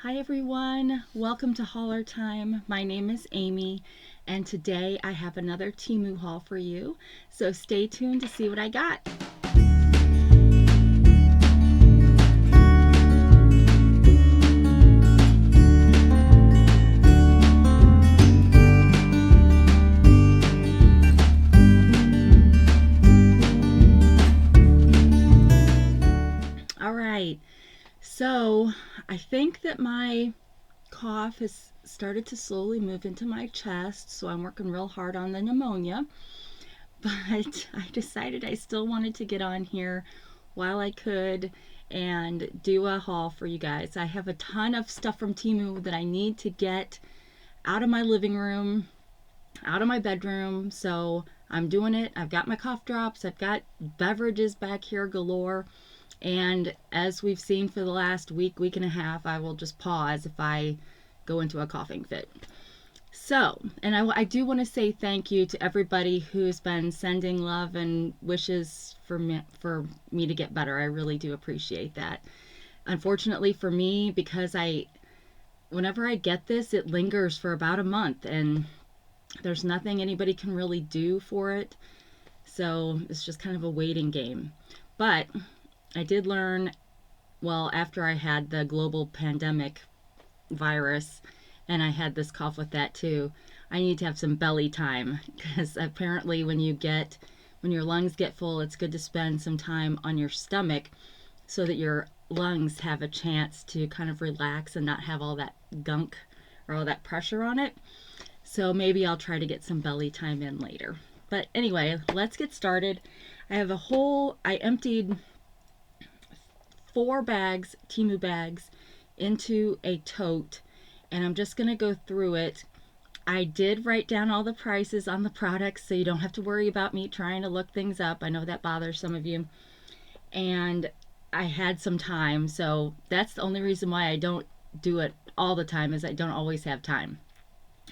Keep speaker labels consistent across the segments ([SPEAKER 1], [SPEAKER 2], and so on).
[SPEAKER 1] Hi everyone, welcome to Hauler Time. My name is Amy and today I have another Temu haul for you. So stay tuned to see what I got. Alright, so I think that my cough has started to slowly move into my chest, so I'm working real hard on the pneumonia. But I decided I still wanted to get on here while I could and do a haul for you guys. I have a ton of stuff from Temu that I need to get out of my living room, out of my bedroom, so I'm doing it. I've got my cough drops, I've got beverages back here galore, and as we've seen for the last week and a half, I will just pause if I go into a coughing fit. So, and I do want to say thank you to everybody who's been sending love and wishes for me to get better. I really do appreciate that. Unfortunately for me, because whenever I get this, it lingers for about a month and there's nothing anybody can really do for it. So it's just kind of a waiting game. But I did learn, well, after I had the global pandemic virus and I had this cough with that too, I need to have some belly time because apparently when your lungs get full, it's good to spend some time on your stomach so that your lungs have a chance to kind of relax and not have all that gunk or all that pressure on it. So maybe I'll try to get some belly time in later. But anyway, let's get started. I emptied 4 bags, Temu bags, into a tote, and I'm just going to go through it. I did write down all the prices on the products so you don't have to worry about me trying to look things up. I know that bothers some of you. And I had some time, so that's the only reason why I don't do it all the time is I don't always have time.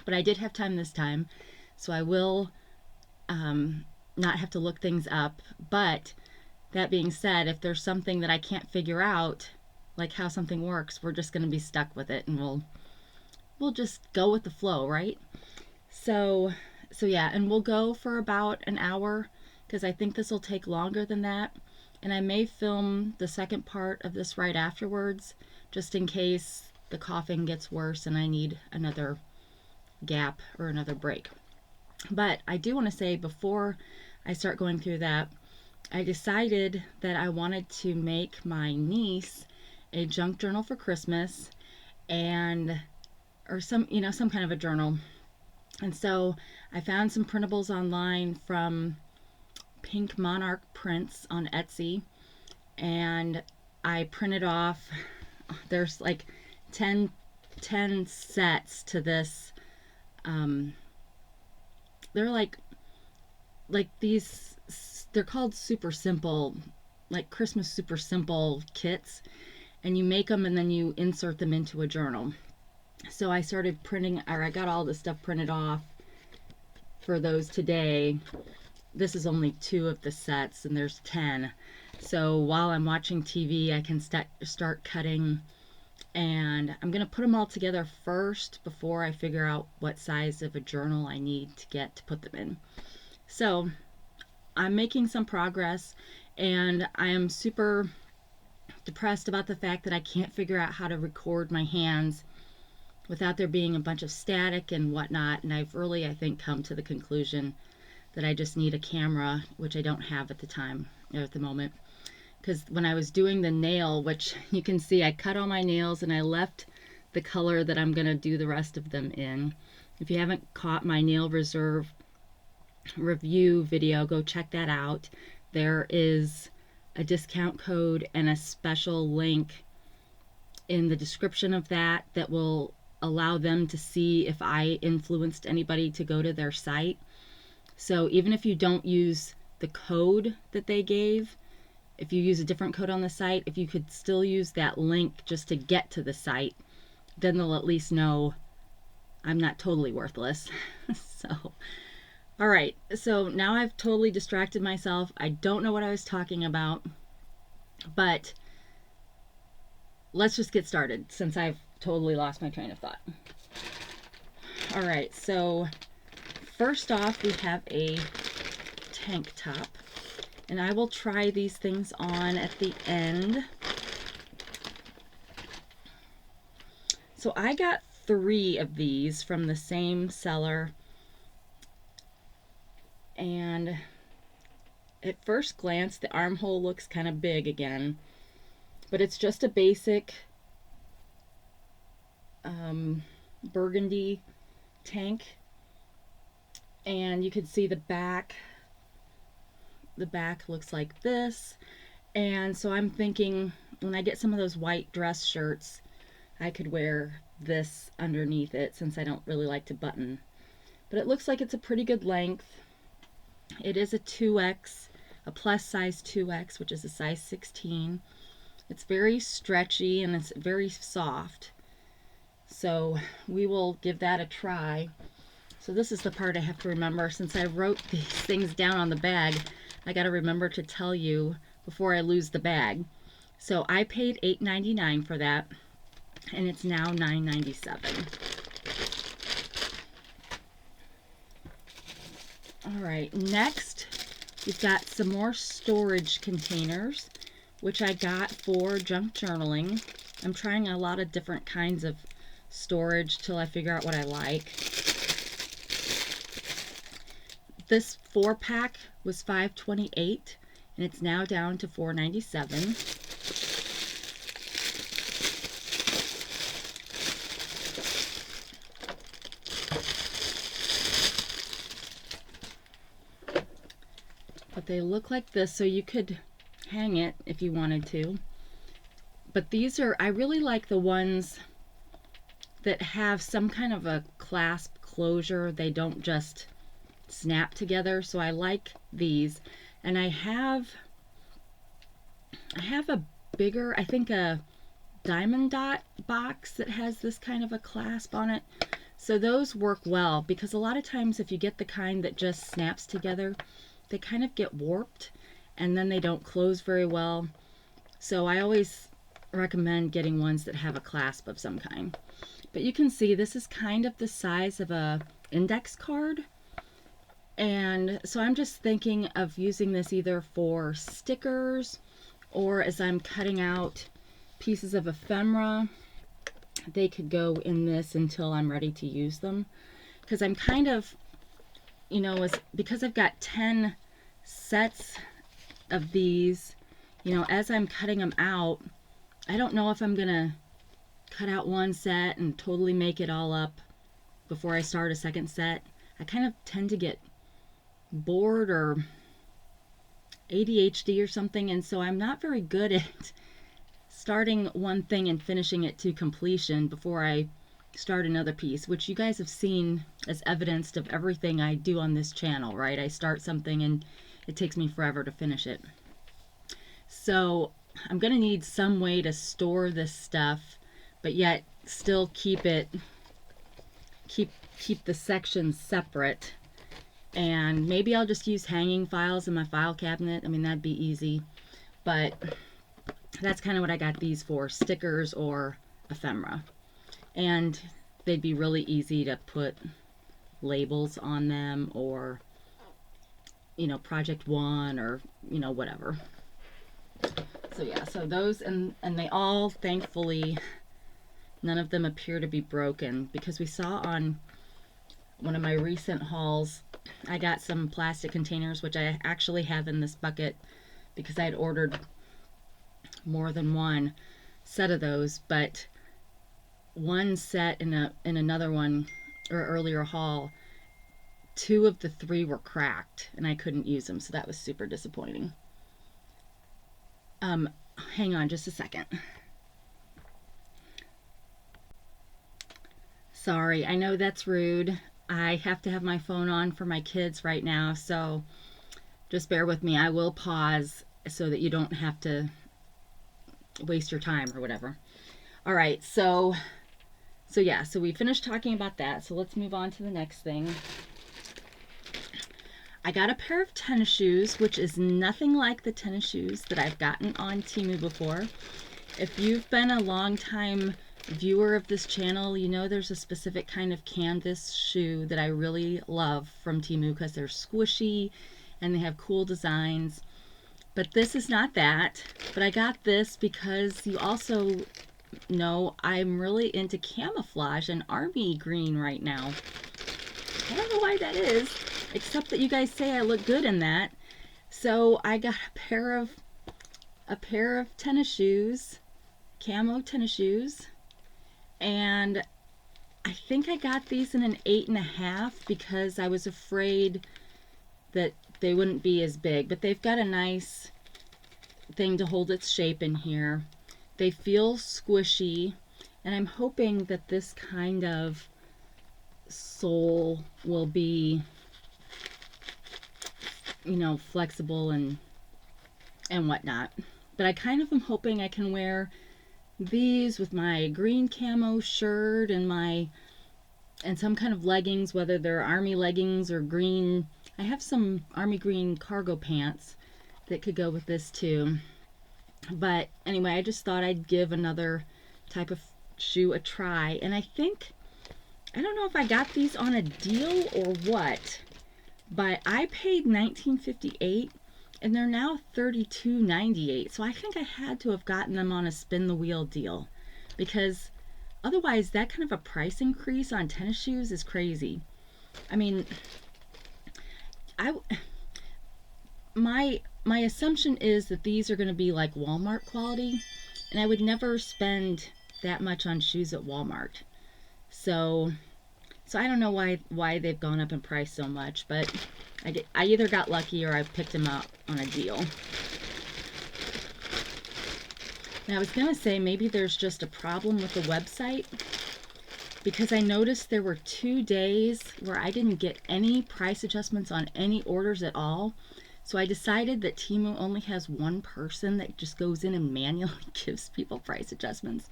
[SPEAKER 1] But I did have time this time, so I will not have to look things up. But that being said, if there's something that I can't figure out, like how something works, we're just going to be stuck with it and we'll just go with the flow, right? So so yeah, and we'll go for about an hour because I think this will take longer than that. And I may film the second part of this right afterwards just in case the coughing gets worse and I need another gap or another break. But I do want to say before I start going through that, I decided that I wanted to make my niece a junk journal for Christmas and or some kind of a journal. And so I found some printables online from Pink Monarch Prints on Etsy and I printed off there's like 10 10 sets to this. um they're like these, they're called super simple, like Christmas super simple kits, and you make them and then you insert them into a journal. So I started printing, or I got all the stuff printed off for those today. This is only 2 of the sets and there's 10. So while I'm watching TV, I can start cutting, and I'm going to put them all together first before I figure out what size of a journal I need to get to put them in. So I'm making some progress, and I am super depressed about the fact that I can't figure out how to record my hands without there being a bunch of static and whatnot. And I've really, I think, come to the conclusion that I just need a camera, which I don't have at the moment. Because when I was doing the nail, which you can see, I cut all my nails and I left the color that I'm going to do the rest of them in. If you haven't caught my Nail Reserve review video, go check that out. There is a discount code and a special link in the description of that that will allow them to see if I influenced anybody to go to their site. So even if you don't use the code that they gave, if you use a different code on the site, if you could still use that link just to get to the site, then they'll at least know I'm not totally worthless. So all right, so now I've totally distracted myself. I don't know what I was talking about, but let's just get started since I've totally lost my train of thought. All right, so first off, we have a tank top, and I will try these things on at the end. So I got 3 of these from the same seller, and at first glance the armhole looks kind of big again, but it's just a basic burgundy tank, and you can see the back looks like this. And so I'm thinking when I get some of those white dress shirts, I could wear this underneath it since I don't really like to button. But it looks like it's a pretty good length. It is a 2X, a plus size 2X, which is a size 16. It's very stretchy and it's very soft. So we will give that a try. So this is the part I have to remember. Since I wrote these things down on the bag, I got to remember to tell you before I lose the bag. So I paid $8.99 for that, and it's now $9.97. All right, next we've got some more storage containers, which I got for junk journaling. I'm trying a lot of different kinds of storage till I figure out what I like. This 4-pack was $5.28, and it's now down to $4.97. But they look like this, so you could hang it if you wanted to. But these are, I really like the ones that have some kind of a clasp closure. They don't just snap together, so I like these. And I have a bigger, I think a diamond dot box that has this kind of a clasp on it. So those work well, because a lot of times if you get the kind that just snaps together, they kind of get warped and then they don't close very well. So I always recommend getting ones that have a clasp of some kind. But you can see this is kind of the size of a index card. And so I'm just thinking of using this either for stickers, or as I'm cutting out pieces of ephemera, they could go in this until I'm ready to use them. Because I'm kind of, you know, because I've got 10 sets of these, you know, as I'm cutting them out, I don't know if I'm gonna cut out one set and totally make it all up before I start a second set. I kind of tend to get bored or ADHD or something, and so I'm not very good at starting one thing and finishing it to completion before I start another piece, which you guys have seen as evidenced of everything I do on this channel, right? I start something and it takes me forever to finish it. So I'm gonna need some way to store this stuff, but yet still keep the sections separate. And maybe I'll just use hanging files in my file cabinet. I mean, that'd be easy. But that's kind of what I got these for, stickers or ephemera. And they'd be really easy to put labels on them, or, you know, Project One, or, you know, whatever. So yeah, so those, and they all, thankfully, none of them appear to be broken, because we saw on one of my recent hauls, I got some plastic containers, which I actually have in this bucket because I had ordered more than one set of those, but one set in another one, or earlier haul, 2 of the 3 were cracked and I couldn't use them, so that was super disappointing. Hang on just a second. Sorry, I know that's rude. I have to have my phone on for my kids right now, so just bear with me. I will pause so that you don't have to waste your time or whatever. All right, so yeah, so we finished talking about that, so let's move on to the next thing. I got a pair of tennis shoes, which is nothing like the tennis shoes that I've gotten on Temu before. If you've been a long time viewer of this channel, you know there's a specific kind of canvas shoe that I really love from Temu because they're squishy and they have cool designs. But this is not that. But I got this because you also know I'm really into camouflage and army green right now. I don't know why that is, except that you guys say I look good in that. So I got a pair of tennis shoes, camo tennis shoes, and I think I got these in an 8.5 because I was afraid that they wouldn't be as big, but they've got a nice thing to hold its shape in here. They feel squishy, and I'm hoping that this kind of sole will be, you know, flexible and whatnot. But I kind of am hoping I can wear these with my green camo shirt and some kind of leggings, whether they're army leggings or green. I have some army green cargo pants that could go with this too. But anyway, I just thought I'd give another type of shoe a try. And I think, I don't know if I got these on a deal or what, but I paid $19.58 and they're now $32.98. So I think I had to have gotten them on a spin the wheel deal, because otherwise that kind of a price increase on tennis shoes is crazy. I mean, my assumption is that these are going to be like Walmart quality, and I would never spend that much on shoes at Walmart. So I don't know why they've gone up in price so much, but I either got lucky or I picked them up on a deal. Now I was going to say maybe there's just a problem with the website, because I noticed there were 2 days where I didn't get any price adjustments on any orders at all. So I decided that Temu only has one person that just goes in and manually gives people price adjustments.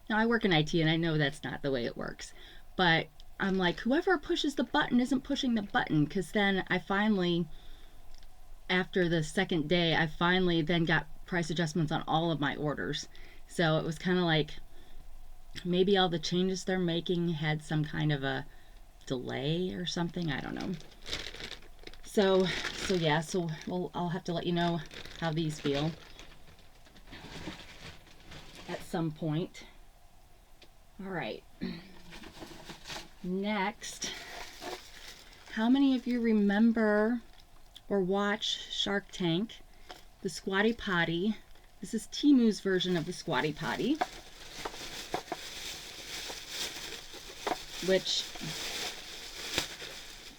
[SPEAKER 1] Now I work in IT and I know that's not the way it works, but I'm like, whoever pushes the button isn't pushing the button, because then I finally, after the second day, I finally then got price adjustments on all of my orders. So it was kind of like maybe all the changes they're making had some kind of a delay or something. I don't know. So yeah, I'll have to let you know how these feel at some point. All right. Next, how many of you remember or watch Shark Tank, the Squatty Potty? This is Temu's version of the Squatty Potty, which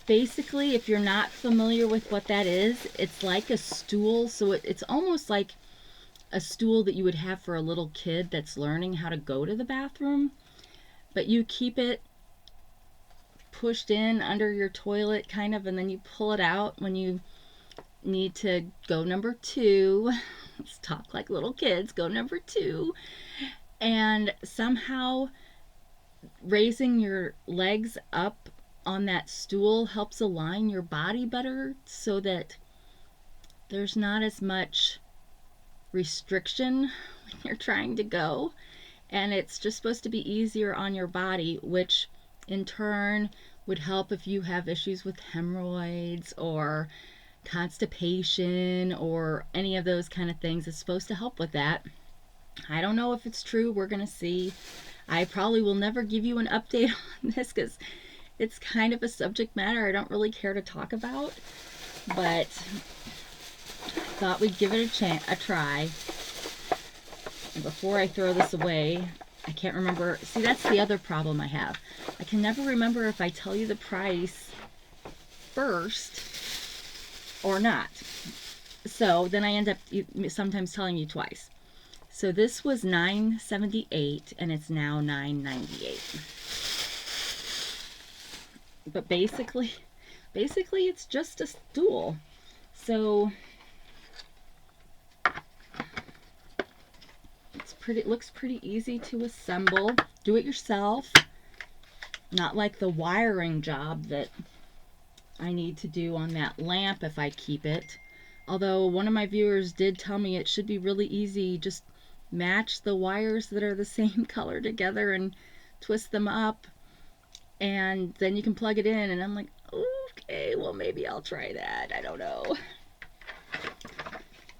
[SPEAKER 1] basically, if you're not familiar with what that is, it's like a stool. So it's almost like a stool that you would have for a little kid that's learning how to go to the bathroom, but you keep it pushed in under your toilet kind of, and then you pull it out when you need to go number 2. Let's talk like little kids. Go number 2. And somehow raising your legs up on that stool helps align your body better so that there's not as much restriction when you're trying to go, and it's just supposed to be easier on your body, which in turn would help if you have issues with hemorrhoids or constipation or any of those kind of things. It's supposed to help with that. I don't know if it's true. We're going to see. I probably will never give you an update on this because it's kind of a subject matter I don't really care to talk about, but thought we'd give it a try. And before I throw this away, I can't remember. See, that's the other problem I have. I can never remember if I tell you the price first or not. So then I end up sometimes telling you twice. So this was $9.78 and it's now $9.98. But basically it's just a stool. So it looks pretty easy to assemble. Do it yourself. Not like the wiring job that I need to do on that lamp if I keep it. Although one of my viewers did tell me it should be really easy. Just match the wires that are the same color together and twist them up, and then you can plug it in. And I'm like, okay, well, maybe I'll try that. I don't know.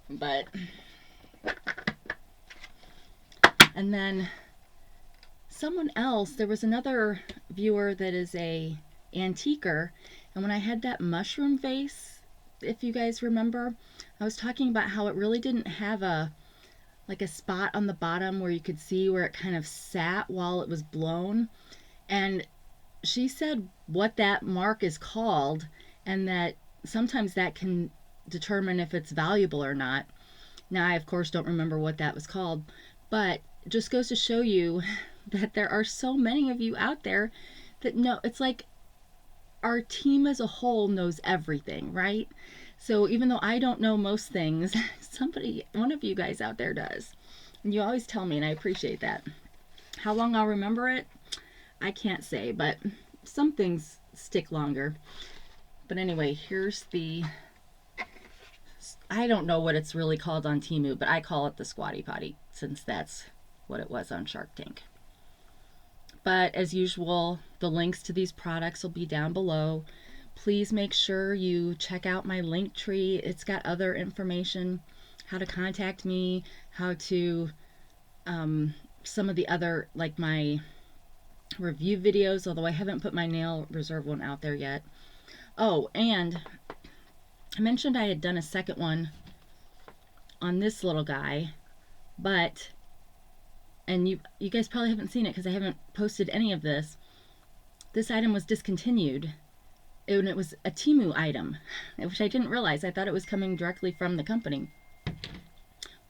[SPEAKER 1] But, and then someone else, there was another viewer that is a antiquer, and when I had that mushroom vase, if you guys remember, I was talking about how it really didn't have a spot on the bottom where you could see where it kind of sat while it was blown. And she said what that mark is called, and that sometimes that can determine if it's valuable or not. Now, I of course don't remember what that was called, but it just goes to show you that there are so many of you out there that know. It's like our team as a whole knows everything, right? So even though I don't know most things, one of you guys out there does. And you always tell me, and I appreciate that. How long I'll remember it, I can't say, but some things stick longer. But anyway, here's the, I don't know what it's really called on Temu, but I call it the Squatty Potty, since that's what it was on Shark Tank. But as usual, the links to these products will be down below. Please make sure you check out my Linktree. It's got other information, how to contact me, how to, some of the other, like my review videos, although I haven't put my nail reserve one out there yet. Oh, and I mentioned I had done a second one on this little guy, but, and you guys probably haven't seen it because I haven't posted any of this. This item was discontinued, and it was a Temu item, which I didn't realize. I thought it was coming directly from the company,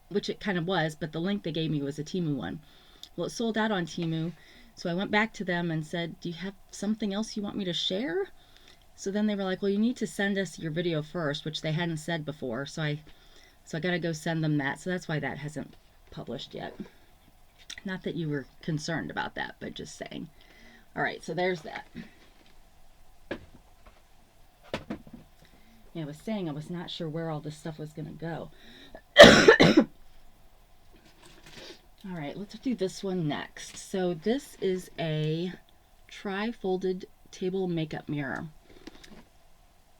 [SPEAKER 1] which it kind of was, but the link they gave me was a Temu one. Well, it sold out on Temu, so I went back to them and said, do you have something else you want me to share? So then they were like, well, you need to send us your video first, which they hadn't said before, so I gotta go send them that. So that's why that hasn't published yet. Not that you were concerned about that, but just saying. All right, so there's that. Yeah, I was saying I was not sure where all this stuff was gonna go. All right, let's do this one next. So this is a tri-folded table makeup mirror.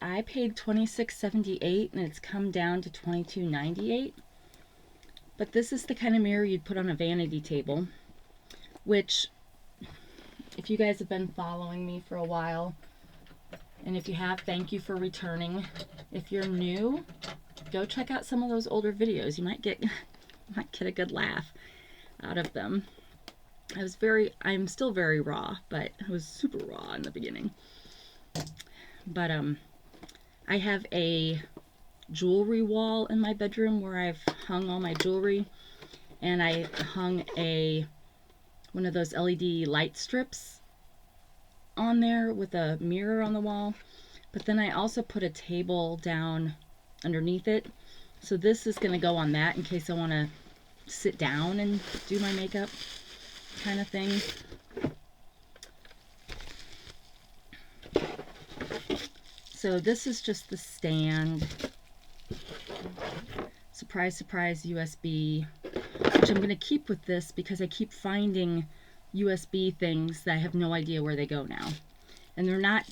[SPEAKER 1] I paid $26.78 and it's come down to $22.98. But this is the kind of mirror you'd put on a vanity table, which, if you guys have been following me for a while, and if you have, thank you for returning. If you're new, go check out some of those older videos. You might get a good laugh out of them. I'm still very raw, but I was super raw in the beginning. But I have a jewelry wall in my bedroom where I've hung all my jewelry, and I hung one of those LED light strips on there with a mirror on the wall. But then I also put a table down underneath it, so this is going to go on that in case I want to sit down and do my makeup kind of thing. So this is just the stand. Surprise, surprise, USB, which I'm going to keep with this because I keep finding USB things that I have no idea where they go now. And they're not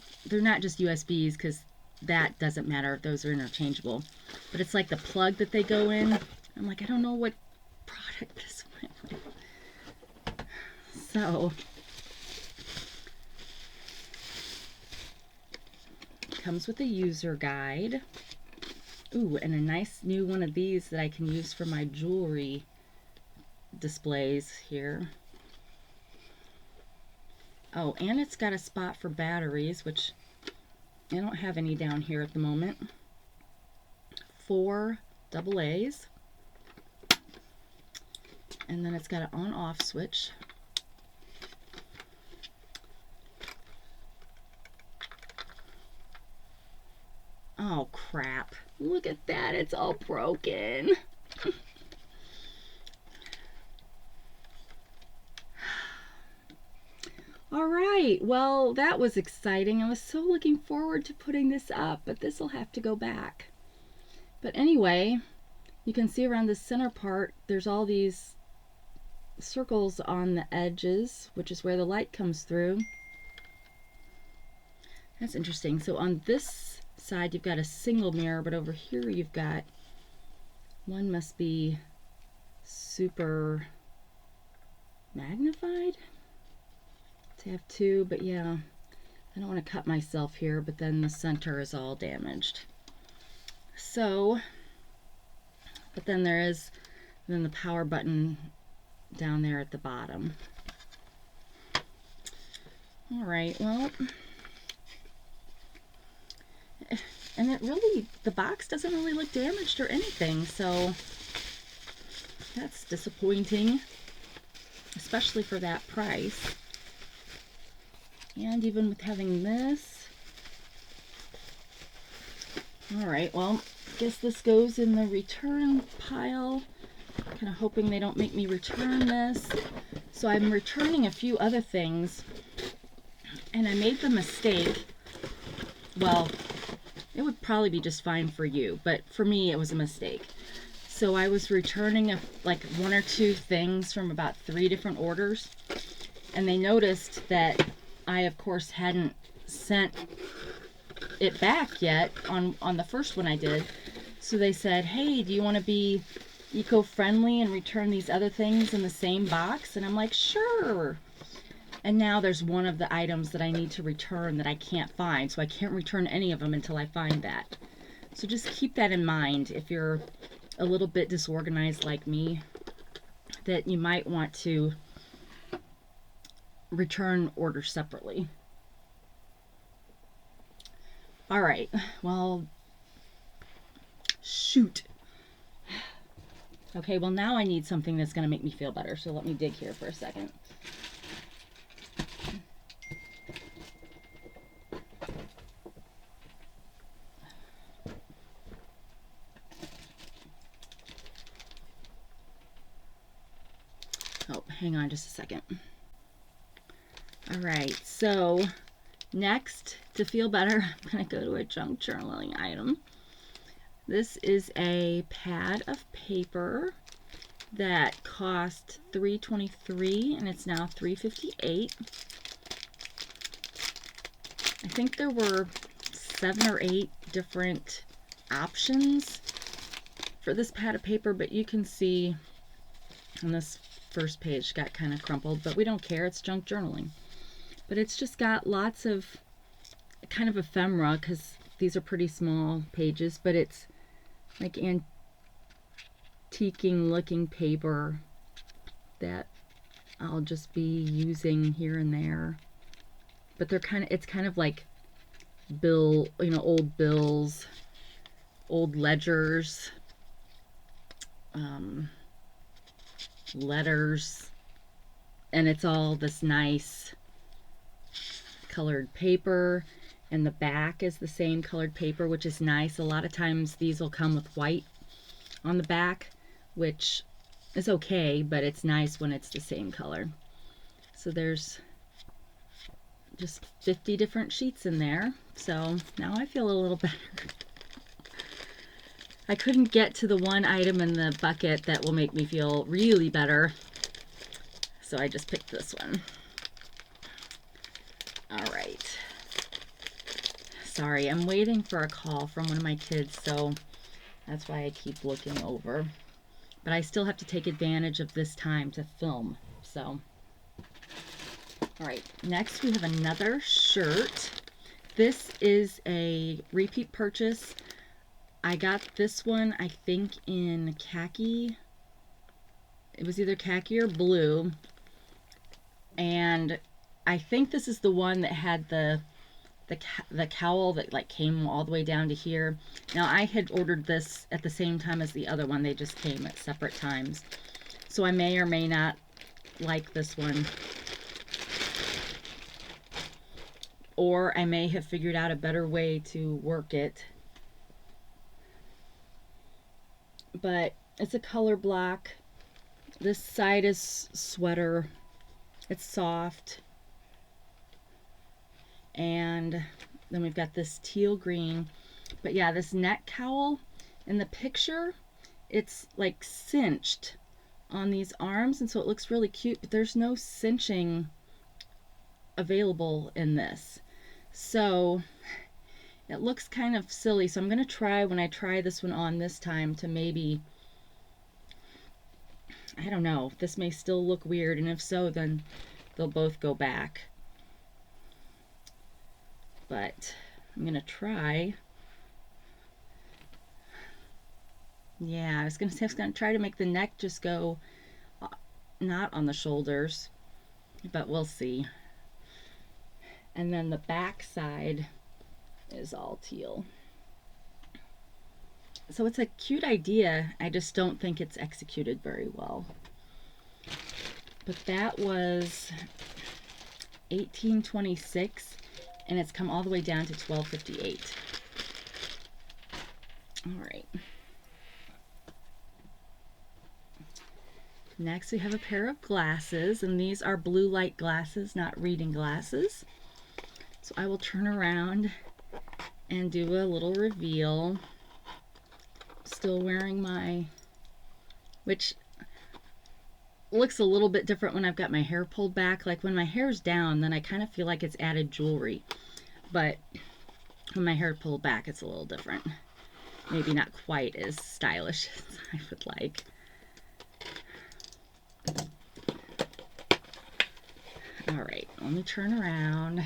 [SPEAKER 1] just USBs, because that doesn't matter. Those are interchangeable. But it's like the plug that they go in. I'm like, I don't know what product this went with. So comes with a user guide. Ooh, and a nice new one of these that I can use for my jewelry displays here. Oh, and it's got a spot for batteries, which I don't have any down here at the moment. 4 AA's. And then it's got an on-off switch. Oh, crap. Look at that. It's all broken. All right. Well, that was exciting. I was so looking forward to putting this up, but this will have to go back. But anyway, you can see around the center part, there's all these circles on the edges, which is where the light comes through. That's interesting. So on this side you've got a single mirror, but over here you've got, one must be super magnified to have two, but yeah, I don't want to cut myself here, but then the center is all damaged. So, but then there is then the power button down there at the bottom. All right, well, and it really, the box doesn't really look damaged or anything, so that's disappointing, especially for that price. And even with having this. All right, well, guess this goes in the return pile. Kind of hoping they don't make me return this. So I'm returning a few other things, and I made the mistake, well, it would probably be just fine for you, but for me it was a mistake. So I was returning like one or two things from about 3 different orders, and they noticed that I of course hadn't sent it back yet on the first one I did. So they said, hey, do you want to be eco-friendly and return these other things in the same box? And I'm like, sure. And now there's one of the items that I need to return that I can't find, so I can't return any of them until I find that. So just keep that in mind if you're a little bit disorganized like me, that you might want to return orders separately. All right, well, shoot. Okay, well now I need something that's going to make me feel better, so let me dig here for a second. Oh, hang on just a second. All right, so next, to feel better, I'm going to go to a junk journaling item. This is a pad of paper that cost $3.23 and it's now $3.58. I think there were 7 or 8 different options for this pad of paper, but you can see on this first page got kind of crumpled, but we don't care, it's junk journaling. But it's just got lots of kind of ephemera, because these are pretty small pages, but it's like antiquing looking paper that I'll just be using here and there. But they're kind of, it's kind of like old bills, old ledgers, letters, and it's all this nice colored paper, and the back is the same colored paper, which is nice. A lot of times these will come with white on the back, which is okay, but it's nice when it's the same color. So there's just 50 different sheets in there, so now I feel a little better. I couldn't get to the one item in the bucket that will make me feel really better, so I just picked this one. All right. Sorry, I'm waiting for a call from one of my kids, so that's why I keep looking over. But I still have to take advantage of this time to film, so. All right, next we have another shirt. This is a repeat purchase. I got this one, I think, in khaki. It was either khaki or blue. And I think this is the one that had the cowl that like came all the way down to here. Now I had ordered this at the same time as the other one. They just came at separate times. So I may or may not like this one. Or I may have figured out a better way to work it. But it's a color block. This side is sweater. It's soft. And then we've got this teal green. But yeah, this neck cowl in the picture, it's like cinched on these arms, and so it looks really cute, but there's no cinching available in this. So it looks kind of silly. So I'm going to try, when I try this one on this time, to maybe, I don't know, this may still look weird, and if so, then they'll both go back. But I'm going to try. Yeah, I was going to say I was going to try to make the neck just go not on the shoulders, but we'll see. And then the back side is all teal. So it's a cute idea. I just don't think it's executed very well. But that was $18.26, and it's come all the way down to $12.58. All right. Next we have a pair of glasses, and these are blue light glasses, not reading glasses. So I will turn around and do a little reveal. Still wearing my, which looks a little bit different when I've got my hair pulled back. Like when my hair's down, then I kind of feel like it's added jewelry. But when my hair pulled back, it's a little different. Maybe not quite as stylish as I would like. All right, let me turn around.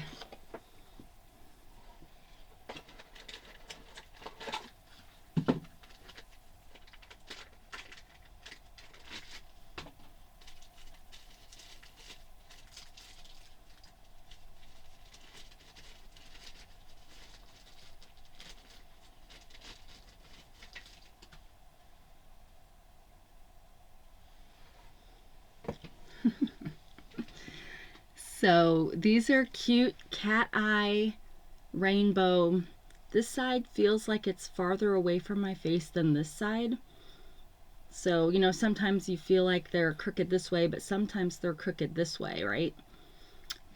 [SPEAKER 1] So these are cute cat eye rainbow. This side feels like it's farther away from my face than this side. So, you know, sometimes you feel like they're crooked this way, but sometimes they're crooked this way, right?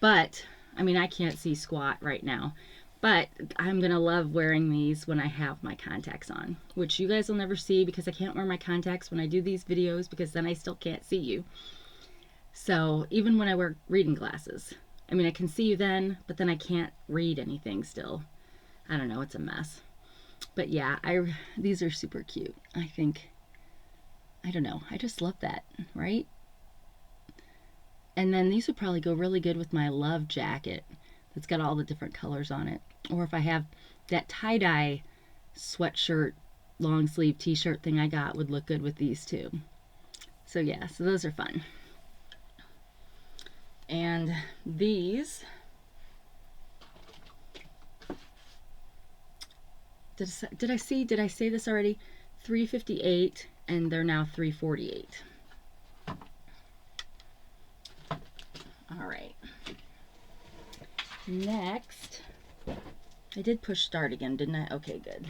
[SPEAKER 1] But, I mean, I can't see squat right now. But I'm going to love wearing these when I have my contacts on, which you guys will never see because I can't wear my contacts when I do these videos because then I still can't see you. So even when I wear reading glasses, I mean, I can see you then, but then I can't read anything still. I don't know, it's a mess. But yeah, these are super cute. I think, I don't know, I just love that, right? And then these would probably go really good with my love jacket that's got all the different colors on it. Or if I have that tie-dye sweatshirt, long sleeve t-shirt thing I got would look good with these too. So yeah, so those are fun. And these, did I say this already? $3.58, and they're now $3.48. All right. Next, I did push start again, didn't I? Okay, good.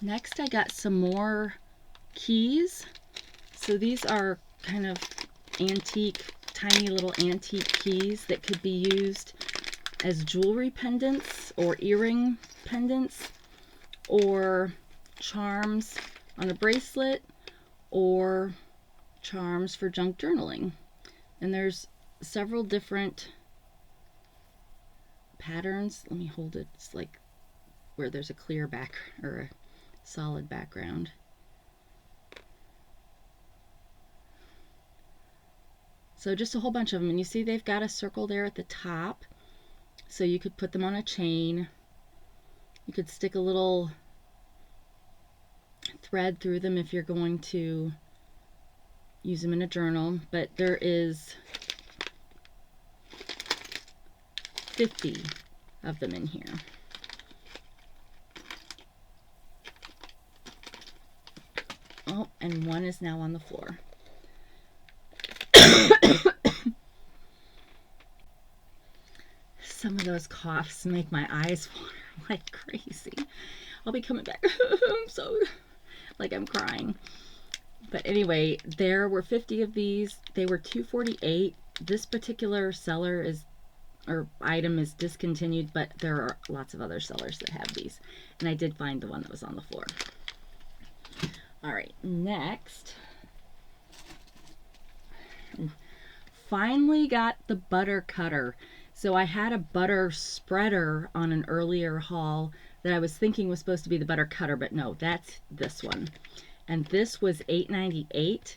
[SPEAKER 1] Next, I got some more keys. So these are kind of antique, tiny little antique keys that could be used as jewelry pendants or earring pendants or charms on a bracelet or charms for junk journaling. And there's several different patterns. Let me hold it. It's like where there's a clear back or a solid background. So just a whole bunch of them, and you see they've got a circle there at the top, so you could put them on a chain. You could stick a little thread through them if you're going to use them in a journal, but there is 50 of them in here. Oh, and one is now on the floor. Some of those coughs make my eyes water like crazy. I'll be coming back. I'm so, like I'm crying. But anyway, there were 50 of these. They were $2.48. This particular seller is or item is discontinued, but there are lots of other sellers that have these. And I did find the one that was on the floor. All right, next. Finally got the butter cutter. So I had a butter spreader on an earlier haul that I was thinking was supposed to be the butter cutter, but no, that's this one. And this was $8.98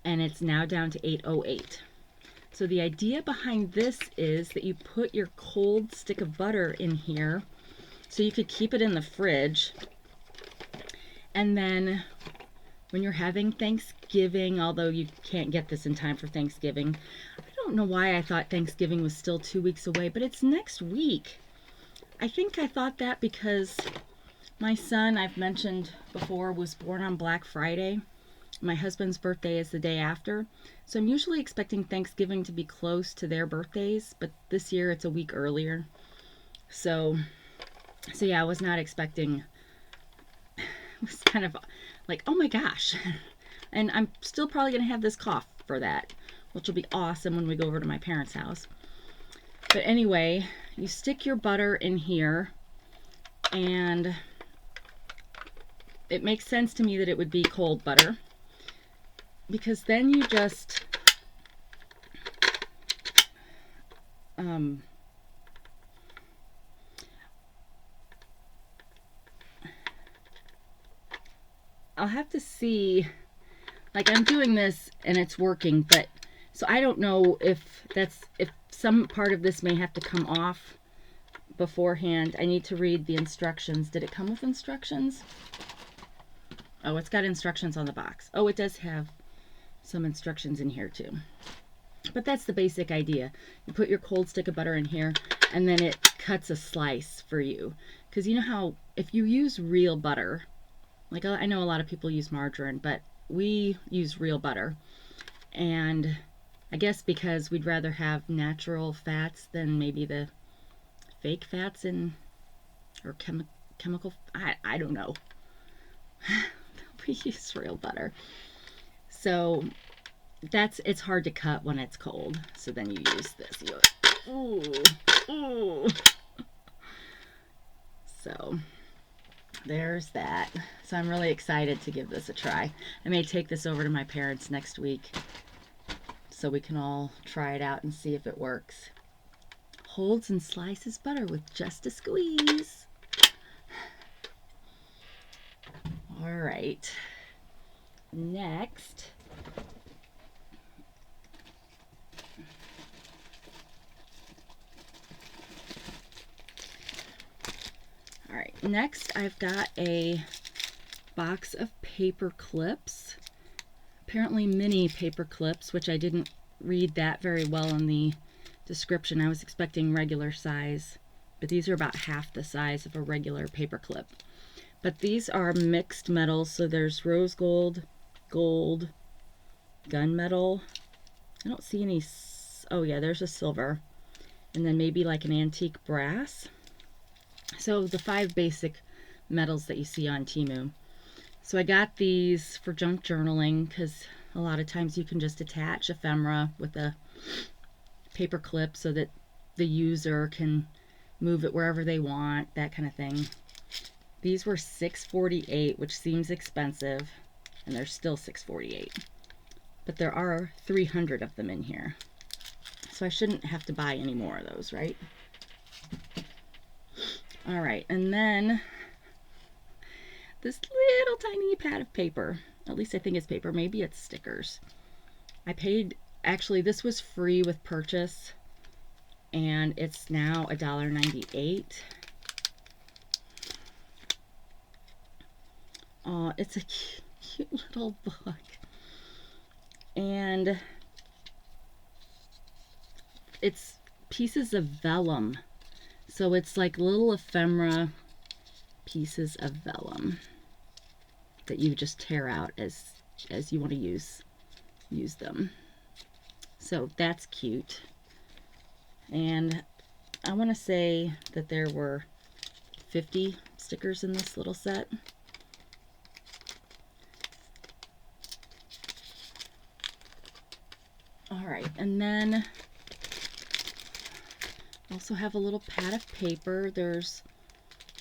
[SPEAKER 1] and it's now down to $8.08. So the idea behind this is that you put your cold stick of butter in here so you could keep it in the fridge. And then when you're having Thanksgiving, although you can't get this in time for Thanksgiving, I don't know why I thought Thanksgiving was still 2 weeks away, but it's next week. I think I thought that because my son, I've mentioned before, was born on Black Friday. My husband's birthday is the day after. So I'm usually expecting Thanksgiving to be close to their birthdays, but this year it's a week earlier. So yeah, I was not expecting, it was kind of like, oh my gosh. And I'm still probably going to have this cough for that, which will be awesome when we go over to my parents' house. But anyway, you stick your butter in here, and it makes sense to me that it would be cold butter, because then you just I'll have to see, like I'm doing this and it's working, but so I don't know if some part of this may have to come off beforehand. I need to read the instructions. Did it come with instructions? Oh, it's got instructions on the box. Oh, it does have some instructions in here too. But that's the basic idea. You put your cold stick of butter in here, and then it cuts a slice for you. Because you know how if you use real butter, like I know a lot of people use margarine, but we use real butter. And I guess because we'd rather have natural fats than maybe the fake fats in, or chemical, I don't know. We use real butter. So it's hard to cut when it's cold. So then you use this. You go, ooh, ooh. So there's that. So I'm really excited to give this a try. I may take this over to my parents next week so we can all try it out and see if it works. Holds and slices butter with just a squeeze. All right. Next, I've got a box of paper clips, apparently mini paper clips, which I didn't read that very well in the description. I was expecting regular size, but these are about half the size of a regular paper clip. But these are mixed metals, so there's rose gold, gold, gunmetal. I don't see any, oh yeah, there's a silver, and then maybe like an antique brass. So the 5 basic metals that you see on Temu. So I got these for junk journaling because a lot of times you can just attach ephemera with a paper clip so that the user can move it wherever they want, that kind of thing. These were $6.48, which seems expensive, and they're still $6.48. But there are 300 of them in here. So I shouldn't have to buy any more of those, right? All right, and then this little tiny pad of paper. At least I think it's paper. Maybe it's stickers. I paid, actually this was free with purchase, and it's now $1.98. Oh, it's a cute little book. And it's pieces of vellum. So it's like little ephemera pieces of vellum that you just tear out as you want to use them. So that's cute. And I want to say that there were 50 stickers in this little set. All right, and then Also have a little pad of paper. There's,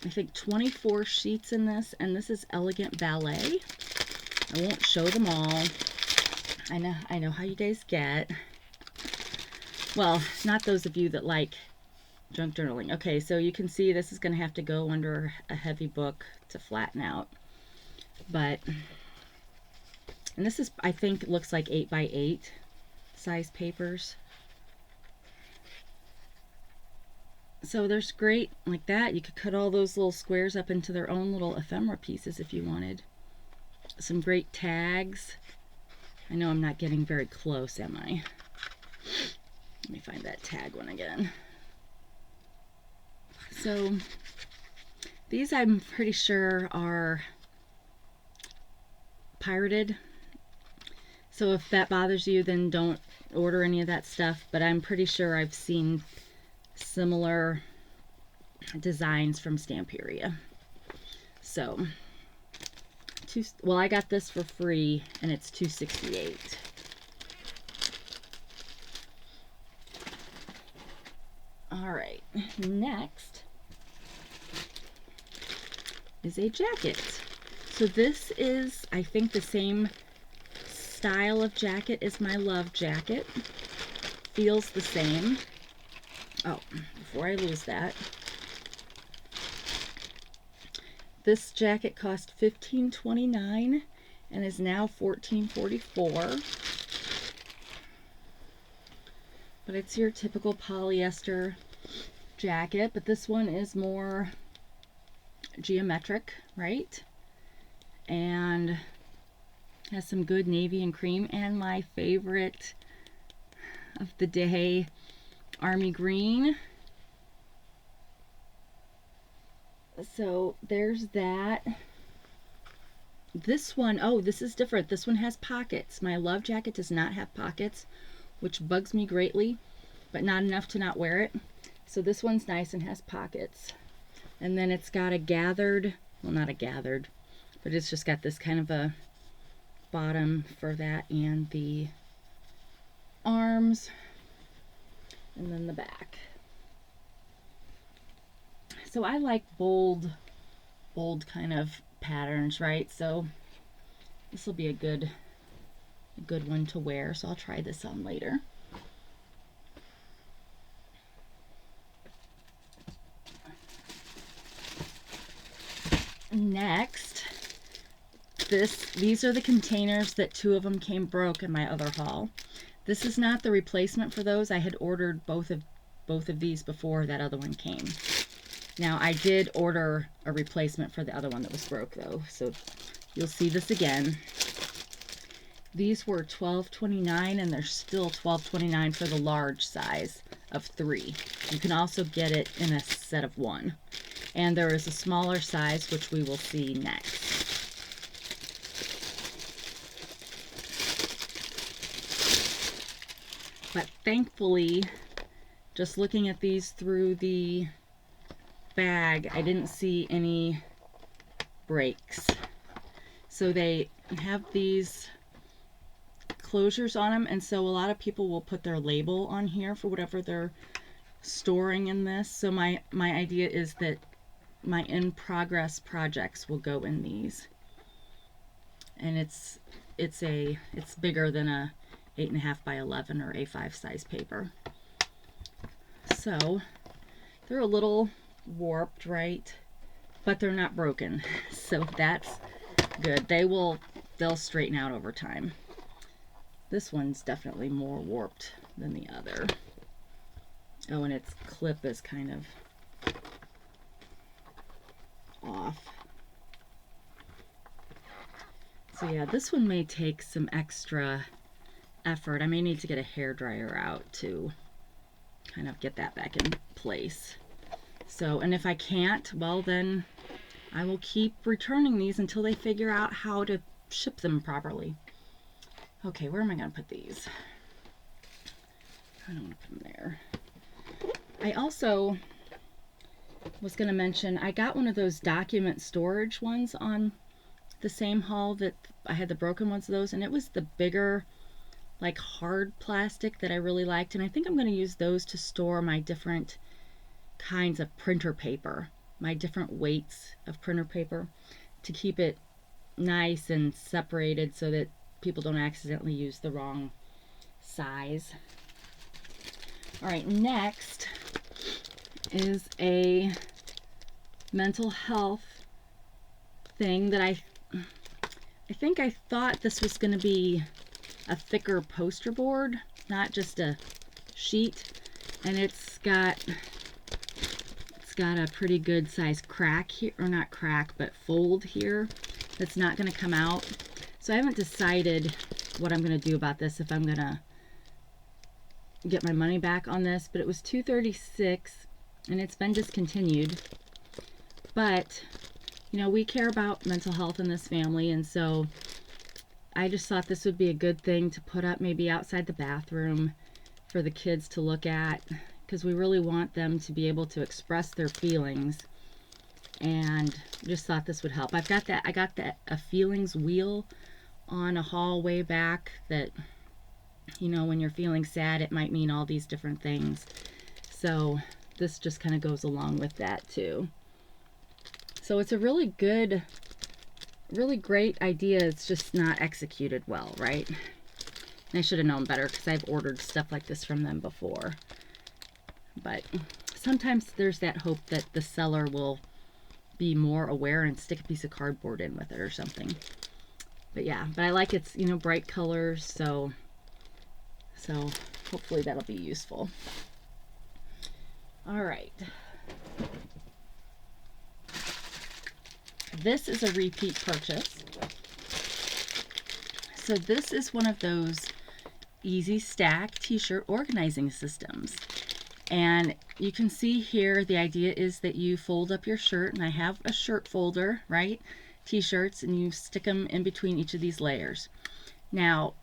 [SPEAKER 1] I think, 24 sheets in this, and this is Elegant Ballet. I won't show them all. I know how you guys get. Well, not those of you that like junk journaling. Okay, so you can see this is going to have to go under a heavy book to flatten out. But, and this is, I think, looks like 8x8 size papers. So there's great, like that. You could cut all those little squares up into their own little ephemera pieces if you wanted. Some great tags. I know I'm not getting very close, am I? Let me find that tag one again. So these I'm pretty sure are pirated. So if that bothers you, then don't order any of that stuff. But I'm pretty sure I've seen similar designs from Stamperia. So, well, I got this for free, and it's $2.68. All right, next is a jacket. So this is, I think, the same style of jacket as my Love jacket. Feels the same. Oh, before I lose that, this jacket cost $15.29 and is now $14.44. But it's your typical polyester jacket, but this one is more geometric, right? And has some good navy and cream, and my favorite of the day, army green. So there's that. This one, oh, this is different. This one has pockets. My Love jacket does not have pockets, which bugs me greatly, but not enough to not wear it. So this one's nice and has pockets. And then it's got a gathered, well, not a gathered, but it's just got this kind of a bottom for that, and the arms, and then the back. So I like bold kind of patterns, right? So this will be a good one to wear. So I'll try this on later. Next, these are the containers that 2 of them came broke in my other haul. This is not the replacement for those. I had ordered both of these before that other one came. Now I did order a replacement for the other one that was broke though, so you'll see this again. These were $12.29 and they're still $12.29 for the large size of 3. You can also get it in a set of 1. And there is a smaller size, which we will see next. But thankfully, just looking at these through the bag, I didn't see any breaks. So they have these closures on them, and so a lot of people will put their label on here for whatever they're storing in this. So my idea is that my in-progress projects will go in these, and it's bigger than a 8.5 by 11 or A5 size paper. So they're a little warped, right? But they're not broken, so that's good. They'll straighten out over time. This one's definitely more warped than the other. Oh, and its clip is kind of off. So yeah, this one may take some extra effort. I may need to get a hairdryer out to kind of get that back in place. So, and if I can't, well then I will keep returning these until they figure out how to ship them properly. Okay, where am I going to put these? I don't want to put them there. I also was going to mention, I got one of those document storage ones on the same haul that I had the broken ones of those, and it was the bigger, like hard plastic that I really liked, and I think I'm going to use those to store my different kinds of printer paper, my different weights of printer paper, to keep it nice and separated so that people don't accidentally use the wrong size. All right, next is a mental health thing that I think I thought this was going to be a thicker poster board, not just a sheet, and it's got a pretty good size crack here, or not crack, but fold here that's not going to come out. So I haven't decided what I'm going to do about this, if I'm going to get my money back on this, but it was $2.36 and it's been discontinued. But you know, we care about mental health in this family, and so I just thought this would be a good thing to put up maybe outside the bathroom for the kids to look at, because we really want them to be able to express their feelings, and just thought this would help. I got a feelings wheel on a haul way back that, you know, when you're feeling sad, it might mean all these different things. So this just kind of goes along with that too. So it's a really good, really great idea. It's just not executed well, right? And I should have known better, because I've ordered stuff like this from them before. But sometimes there's that hope that the seller will be more aware and stick a piece of cardboard in with it or something. But yeah, but I like its, you know, bright colors, so hopefully that'll be useful. All right. This is a repeat purchase. So this is one of those Easy Stack t-shirt organizing systems. And you can see here, the idea is that you fold up your shirt, and I have a shirt folder, right? T-shirts, and you stick them in between each of these layers. Now,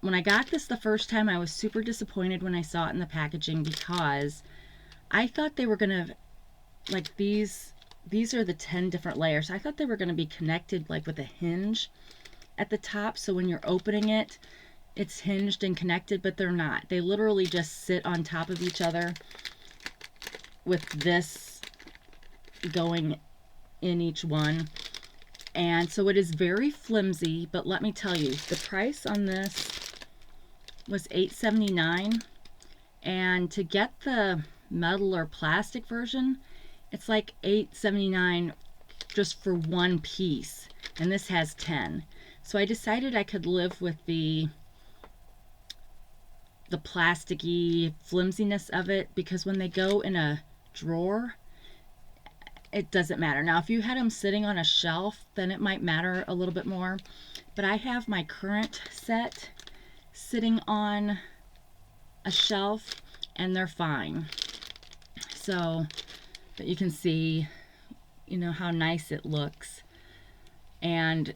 [SPEAKER 1] when I got this the first time, I was super disappointed when I saw it in the packaging, because I thought they were gonna, like, these are the 10 different layers. I thought they were gonna be connected like with a hinge at the top, so when you're opening it, it's hinged and connected, but they're not. They literally just sit on top of each other with this going in each one. And so it is very flimsy, but let me tell you, the price on this was $8.79, and to get the metal or plastic version, it's like $8.79 just for one piece, and this has 10. So I decided I could live with the plasticky flimsiness of it, because when they go in a drawer, it doesn't matter. Now, if you had them sitting on a shelf, then it might matter a little bit more. But I have my current set sitting on a shelf, and they're fine. So, but you can see, you know, how nice it looks. And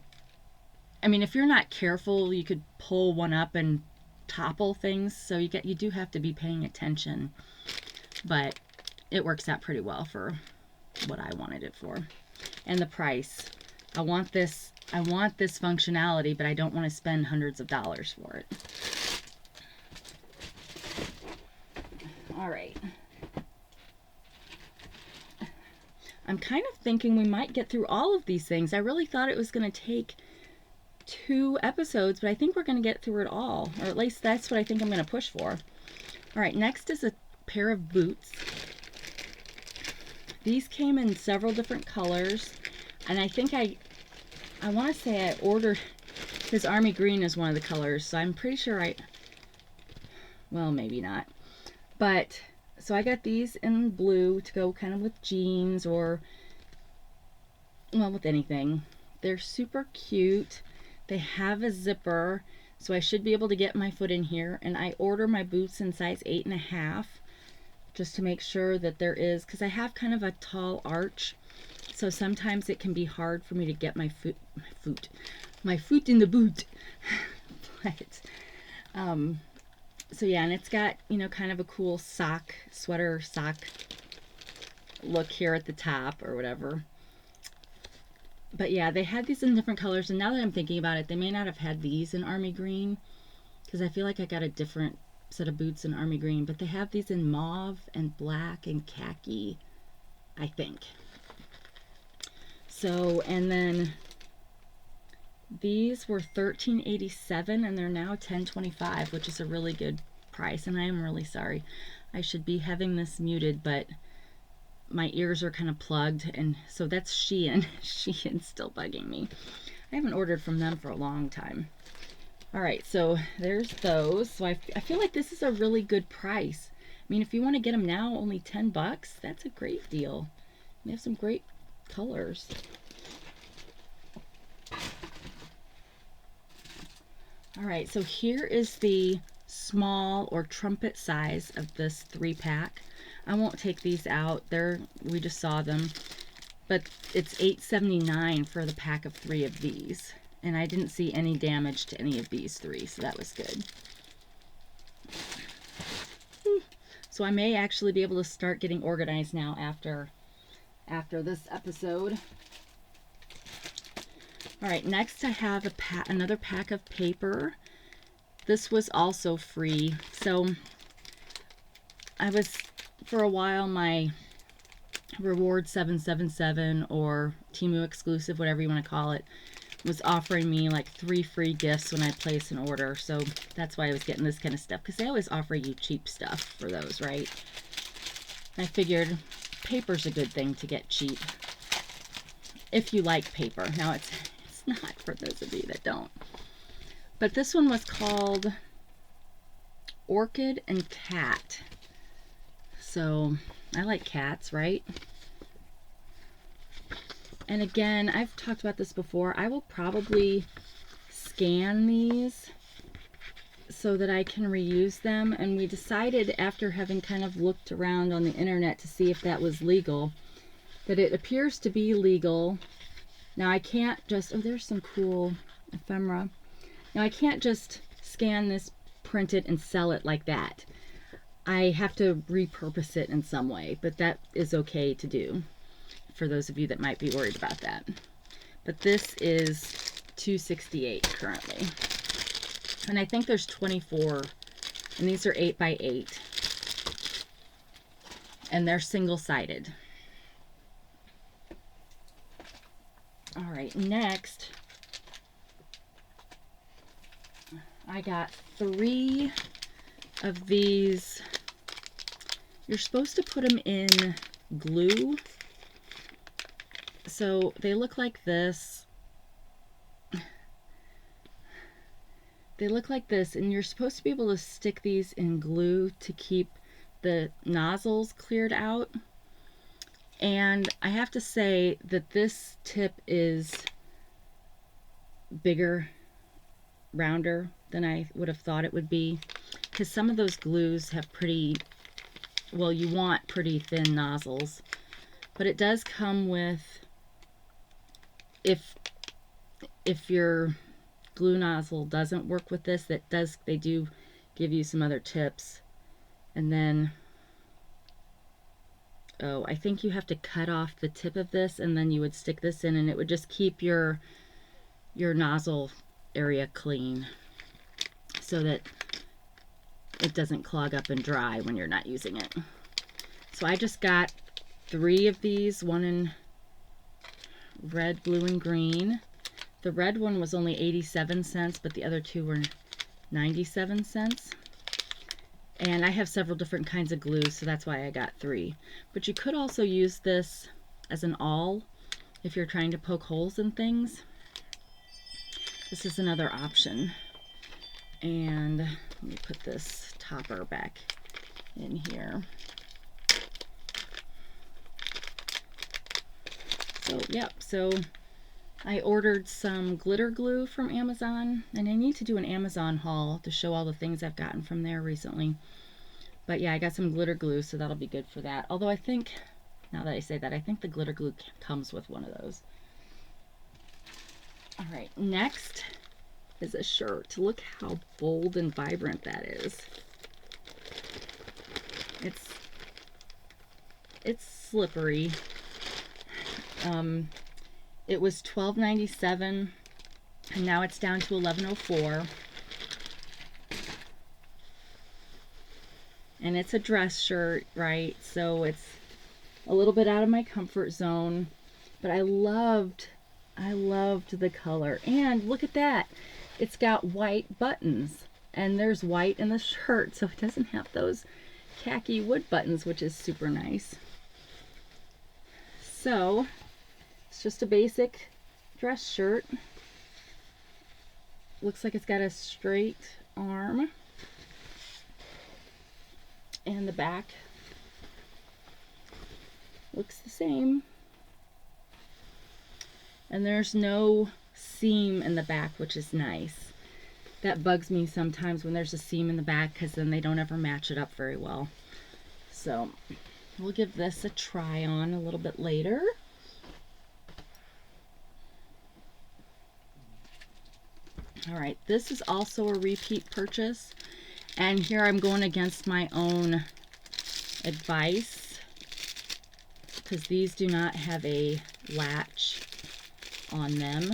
[SPEAKER 1] I mean, if you're not careful, you could pull one up and topple things, so you do have to be paying attention, but it works out pretty well for what I wanted it for. And the price, I want this functionality, but I don't want to spend hundreds of dollars for it. All right, I'm kind of thinking we might get through all of these things. I really thought it was going to take 2 episodes, but I think we're going to get through it all, or at least that's what I think I'm going to push for. All right, next is a pair of boots. These came in several different colors, and I think I want to say I ordered, because army green is one of the colors, so I'm pretty sure well, maybe not, but so I got these in blue to go kind of with jeans, or well, with anything. They're super cute. They have a zipper, so I should be able to get my foot in here. And I order my boots in size 8.5, just to make sure that there is, because I have kind of a tall arch, so sometimes it can be hard for me to get my foot in the boot. But so yeah, and it's got, you know, kind of a cool sweater sock look here at the top or whatever. But yeah, they had these in different colors, and now that I'm thinking about it, they may not have had these in army green, because I feel like I got a different set of boots in army green, but they have these in mauve and black and khaki, I think. So, and then these were $13.87 and they're now $10.25, which is a really good price. And I am really sorry. I should be having this muted, but my ears are kind of plugged, and so that's Shein. Shein's still bugging me. I haven't ordered from them for a long time. All right, so there's those. So I feel like this is a really good price. I mean, if you want to get them now, only 10 bucks, that's a great deal. They have some great colors. All right, so here is the small or trumpet size of this 3-pack. I won't take these out. We just saw them. But it's $8.79 for the pack of 3 of these. And I didn't see any damage to any of these 3, so that was good. So I may actually be able to start getting organized now after this episode. All right, next I have another pack of paper. This was also free. So for a while, my Reward 777 or Temu exclusive, whatever you want to call it, was offering me like 3 free gifts when I place an order. So that's why I was getting this kind of stuff, because they always offer you cheap stuff for those, right? I figured paper's a good thing to get cheap if you like paper. Now it's not for those of you that don't. But this one was called Orchid and Cat. So I like cats, right? And again, I've talked about this before. I will probably scan these so that I can reuse them. And we decided, after having kind of looked around on the internet to see if that was legal, that it appears to be legal. Now I can't just, oh, there's some cool ephemera. Now I can't just scan this, print it, and sell it like that. I have to repurpose it in some way, but that is okay to do for those of you that might be worried about that. But this is $2.68 currently. And I think there's 24, and these are 8x8. And they're single-sided. All right, next, I got 3 of these. You're supposed to put them in glue. So they look like this. They look like this, and you're supposed to be able to stick these in glue to keep the nozzles cleared out. And I have to say that this tip is bigger, rounder than I would have thought it would be, because some of those glues have pretty, well, you want pretty thin nozzles. But it does come with, if your glue nozzle doesn't work with this, they do give you some other tips. And then, oh, I think you have to cut off the tip of this, and then you would stick this in, and it would just keep your nozzle area clean so that it doesn't clog up and dry when you're not using it. So I just got 3 of these, one in red, blue, and green. The red one was only 87 cents, but the other 2 were 97 cents. And I have several different kinds of glue, so that's why I got 3. But you could also use this as an awl if you're trying to poke holes in things. This is another option. And let me put this topper back in here. So, yep, so I ordered some glitter glue from Amazon, and I need to do an Amazon haul to show all the things I've gotten from there recently. But yeah, I got some glitter glue, so that'll be good for that. Although I think, now that I say that, I think the glitter glue comes with one of those. All right, next is a shirt. Look how bold and vibrant that is. It's slippery. It was $12.97, and now it's down to $11.04. And it's a dress shirt, right? So it's a little bit out of my comfort zone, but I loved the color. And look at that. It's got white buttons, and there's white in the shirt, so it doesn't have those khaki wood buttons, which is super nice. So it's just a basic dress shirt. Looks like it's got a straight arm, and the back looks the same. And there's no seam in the back, which is nice. That bugs me sometimes when there's a seam in the back, because then they don't ever match it up very well. So we'll give this a try on a little bit later. All right, this is also a repeat purchase, and here I'm going against my own advice because these do not have a latch on them.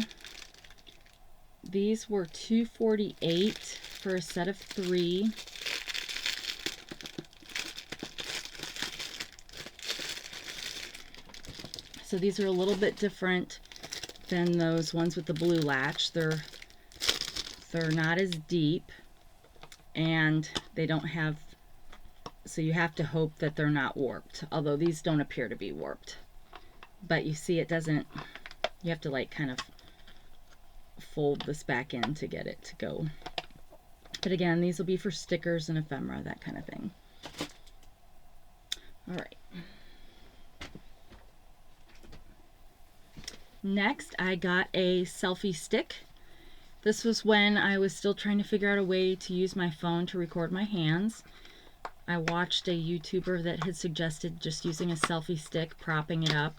[SPEAKER 1] These were $2.48 for a set of 3. So these are a little bit different than those ones with the blue latch. They're not as deep, and they don't have, so you have to hope that they're not warped, although these don't appear to be warped. But you see, it doesn't, you have to like kind of fold this back in to get it to go. But again, these will be for stickers and ephemera, that kind of thing. All right. Next, I got a selfie stick. This was when I was still trying to figure out a way to use my phone to record my hands. I watched a YouTuber that had suggested just using a selfie stick, propping it up.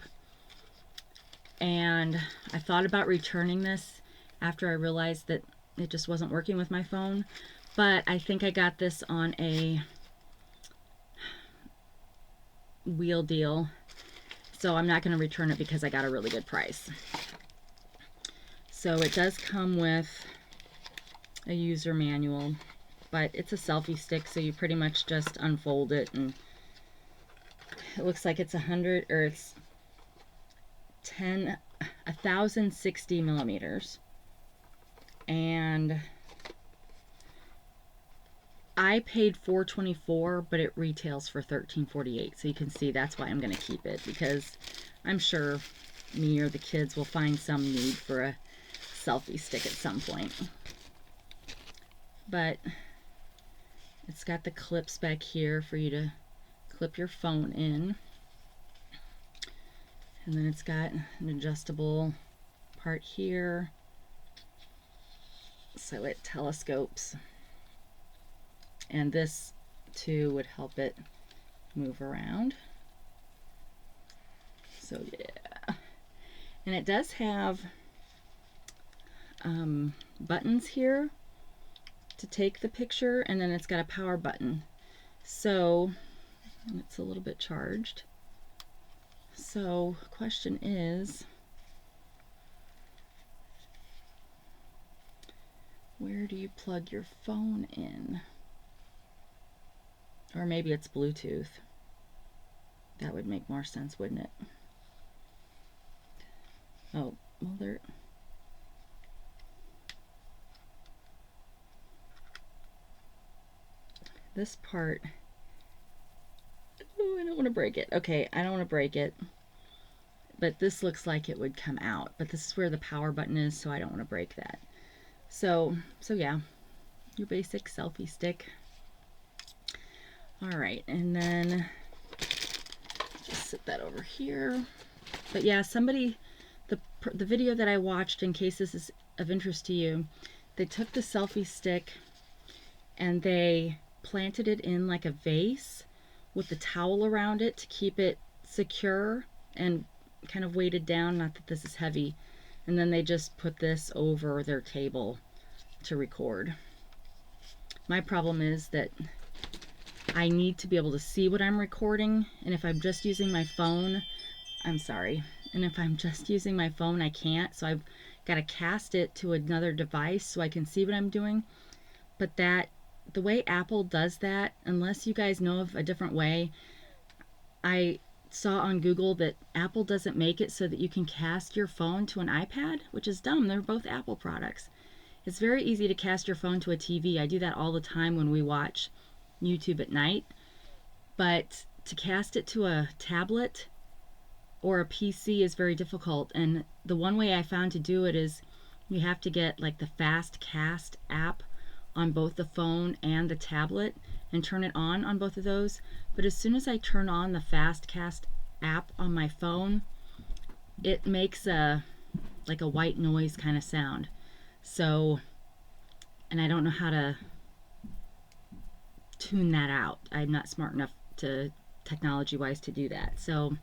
[SPEAKER 1] And I thought about returning this after I realized that it just wasn't working with my phone. But I think I got this on a wheel deal, so I'm not going to return it because I got a really good price. So it does come with a user manual, but it's a selfie stick, so you pretty much just unfold it, and it looks like it's 1060 millimeters. And I paid $4.24, but it retails for $13.48. So you can see that's why I'm going to keep it, because I'm sure me or the kids will find some need for a selfie stick at some point. But it's got the clips back here for you to clip your phone in. And then it's got an adjustable part here, so it telescopes. And this too would help it move around. So yeah. And it does have buttons here to take the picture, and then it's got a power button. So it's a little bit charged. So question is, where do you plug your phone in? Or maybe it's Bluetooth. That would make more sense, wouldn't it? Oh, well, there. This part. Oh, I don't want to break it. Okay, I don't want to break it. But this looks like it would come out. But this is where the power button is, so I don't want to break that. So yeah, your basic selfie stick. All right, and then just set that over here. But yeah, somebody, the video that I watched, in case this is of interest to you, they took the selfie stick and they planted it in like a vase with the towel around it to keep it secure and kind of weighted down. Not that this is heavy. And then they just put this over their table to record. My problem is that I need to be able to see what I'm recording, and if I'm just using my phone, I'm sorry, and if I'm just using my phone, I can't. So I've got to cast it to another device so I can see what I'm doing. But that the way Apple does that, unless you guys know of a different way, I saw on Google that Apple doesn't make it so that you can cast your phone to an iPad, which is dumb. They're both Apple products. It's very easy to cast your phone to a TV. I do that all the time when we watch YouTube at night. But to cast it to a tablet or a PC is very difficult. And the one way I found to do it is you have to get like the Fast Cast app on both the phone and the tablet and turn it on both of those. But as soon as I turn on the Fast Cast app on my phone, it makes like a white noise kind of sound. So, and I don't know how to tune that out. I'm not smart enough to technology wise to do that. So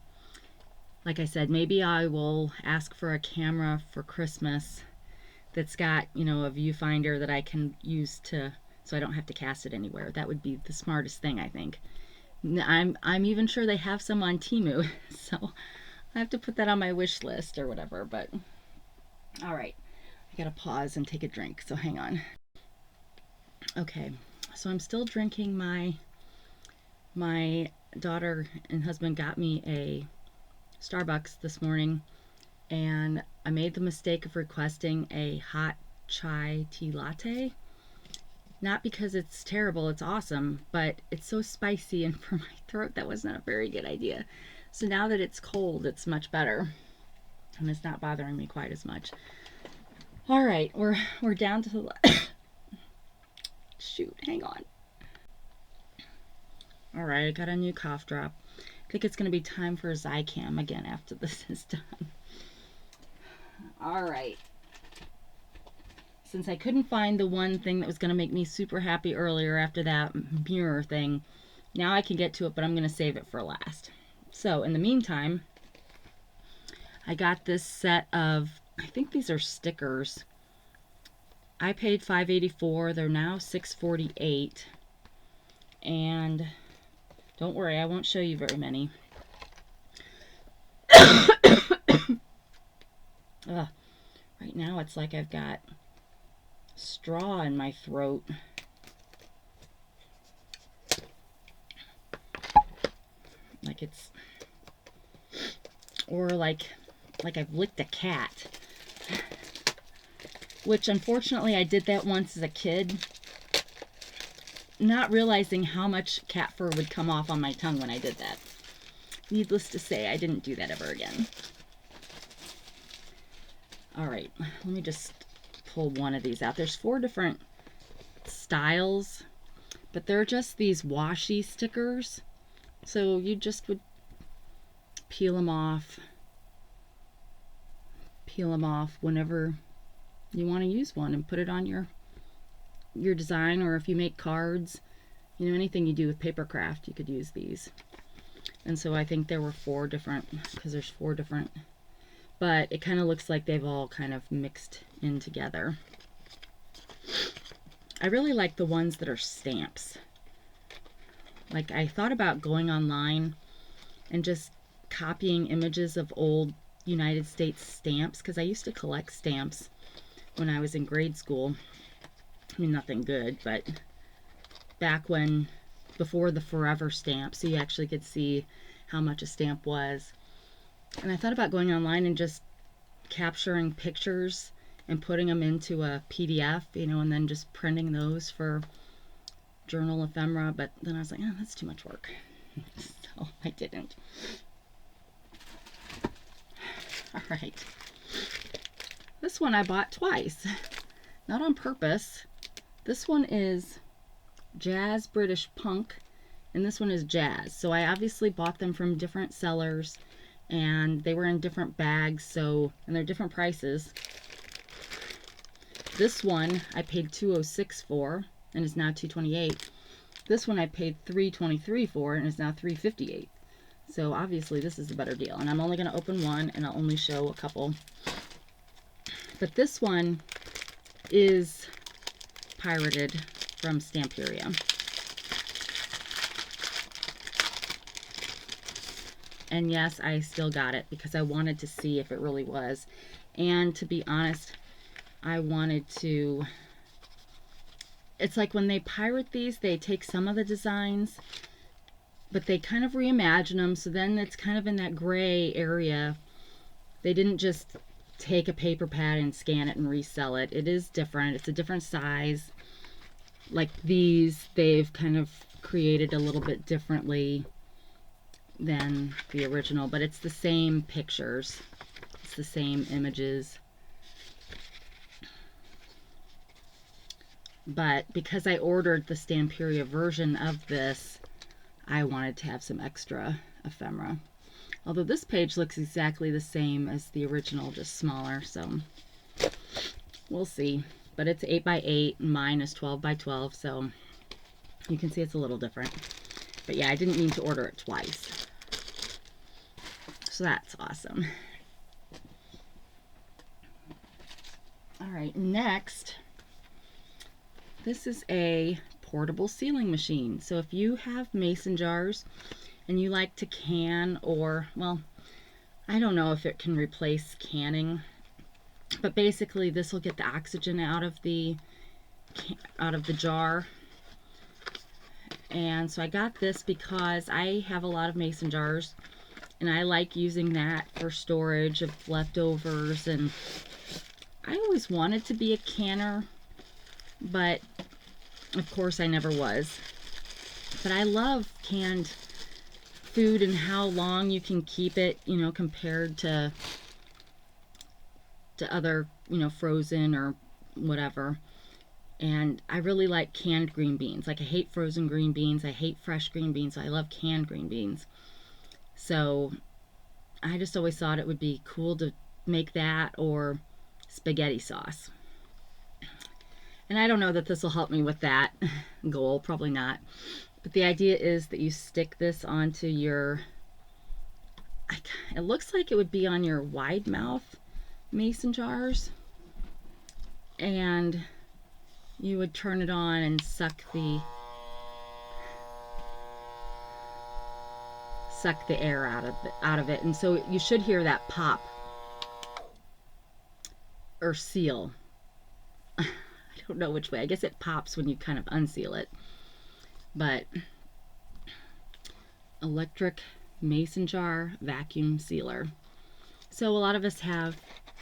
[SPEAKER 1] like I said, maybe I will ask for a camera for Christmas that's got, you know, a viewfinder that I can use to, so I don't have to cast it anywhere. That would be the smartest thing, I think. I'm even sure they have some on Temu, so I have to put that on my wish list or whatever. But all right, I gotta pause and take a drink, so hang on. Okay, so I'm still drinking. My daughter and husband got me a Starbucks this morning, and I made the mistake of requesting a hot chai tea latte. Not because it's terrible, it's awesome, but it's so spicy, and for my throat that was not a very good idea. So now that it's cold, it's much better, and it's not bothering me quite as much. All right, we're down to the shoot, hang on. All right, I got a new cough drop. I think it's going to be time for Zicam again after this is done. All right. Since I couldn't find the one thing that was going to make me super happy earlier after that mirror thing, now I can get to it, but I'm going to save it for last. So in the meantime, I got this set of, I think these are stickers. I paid $5.84. They're now $6.48. And don't worry, I won't show you very many. Right now it's like I've got straw in my throat. Like it's, or like I've licked a cat. Which unfortunately I did that once as a kid, not realizing how much cat fur would come off on my tongue when I did that. Needless to say, I didn't do that ever again. Alright, let me just pull one of these out. There's 4 different styles, but they're just these washi stickers. So you just would peel them off whenever you want to use one and put it on your design, or if you make cards, you know, anything you do with paper craft, you could use these. And so I think there were 4 different, because there's 4 different, but it kind of looks like they've all kind of mixed in together. I really like the ones that are stamps. Like, I thought about going online and just copying images of old United States stamps, because I used to collect stamps when I was in grade school. I mean, nothing good, but back when, before the forever stamp, so you actually could see how much a stamp was. And I thought about going online and just capturing pictures and putting them into a PDF, you know, and then just printing those for journal ephemera, but then I was like, oh, that's too much work. So I didn't. All right. This one I bought twice. Not on purpose. This one is Jazz British Punk, and this one is Jazz. So I obviously bought them from different sellers, and they were in different bags, so, and they're different prices. This one I paid $2.06 for, and is now $2.28. This one I paid $3.23 for, and is now $3.58. So obviously this is a better deal, and I'm only going to open one, and I'll only show a couple. But this one is pirated from Stamperia. And yes, I still got it because I wanted to see if it really was. And to be honest, I wanted to, it's like when they pirate these, they take some of the designs, but they kind of reimagine them, so then it's kind of in that gray area. They didn't just take a paper pad and scan it and resell it. It is different. It's a different size. Like these, they've kind of created a little bit differently than the original, but it's the same pictures. It's the same images. But because I ordered the Stamperia version of this, I wanted to have some extra ephemera. Although this page looks exactly the same as the original, just smaller, so we'll see. But it's 8 by 8 and mine is 12 by 12, so you can see it's a little different. But yeah, I didn't mean to order it twice. So that's awesome. Alright, next, this is a portable sealing machine. So if you have mason jars and you like to can, or, well, I don't know if it can replace canning, but basically this will get the oxygen out of the jar. And so I got this because I have a lot of mason jars and I like using that for storage of leftovers, and I always wanted to be a canner, but of course I never was. But I love canned food and how long you can keep it, you know, compared to other, you know, frozen or whatever. And I really like canned green beans. Like, I hate frozen green beans. I hate fresh green beans. I love canned green beans. So I just always thought it would be cool to make that or spaghetti sauce. And I don't know that this will help me with that goal. Probably not. But the idea is that you stick this onto your, it looks like it would be on your wide mouth mason jars, and you would turn it on and suck the air out of it, and so you should hear that pop or seal. I don't know which way. I guess it pops when you kind of unseal it. But electric mason jar vacuum sealer. So a lot of us have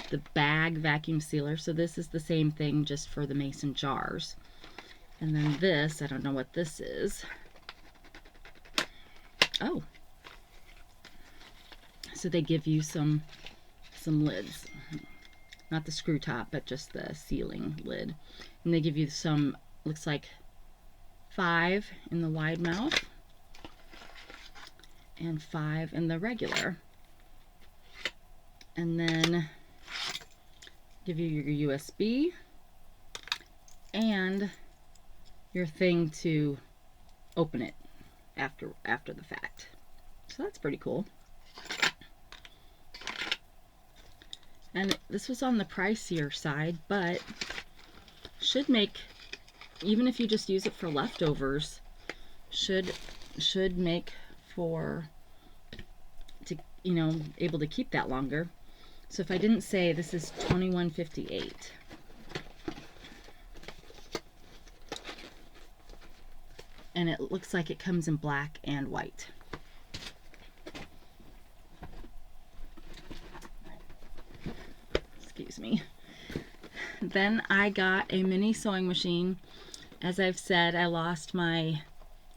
[SPEAKER 1] the bag vacuum sealer, so this is the same thing just for the mason jars. And then this, I don't know what this is. Oh, so they give you some lids, not the screw top, but just the sealing lid, and they give you some, looks like 5 in the wide mouth and 5 in the regular, and then give you your USB and your thing to open it after the fact. So that's pretty cool. And this was on the pricier side, but should make, even if you just use it for leftovers, should make for, to, you know, able to keep that longer. So if I didn't say, this is $21.58. And it looks like it comes in black and white. Excuse me. Then I got a mini sewing machine. As I've said, I lost my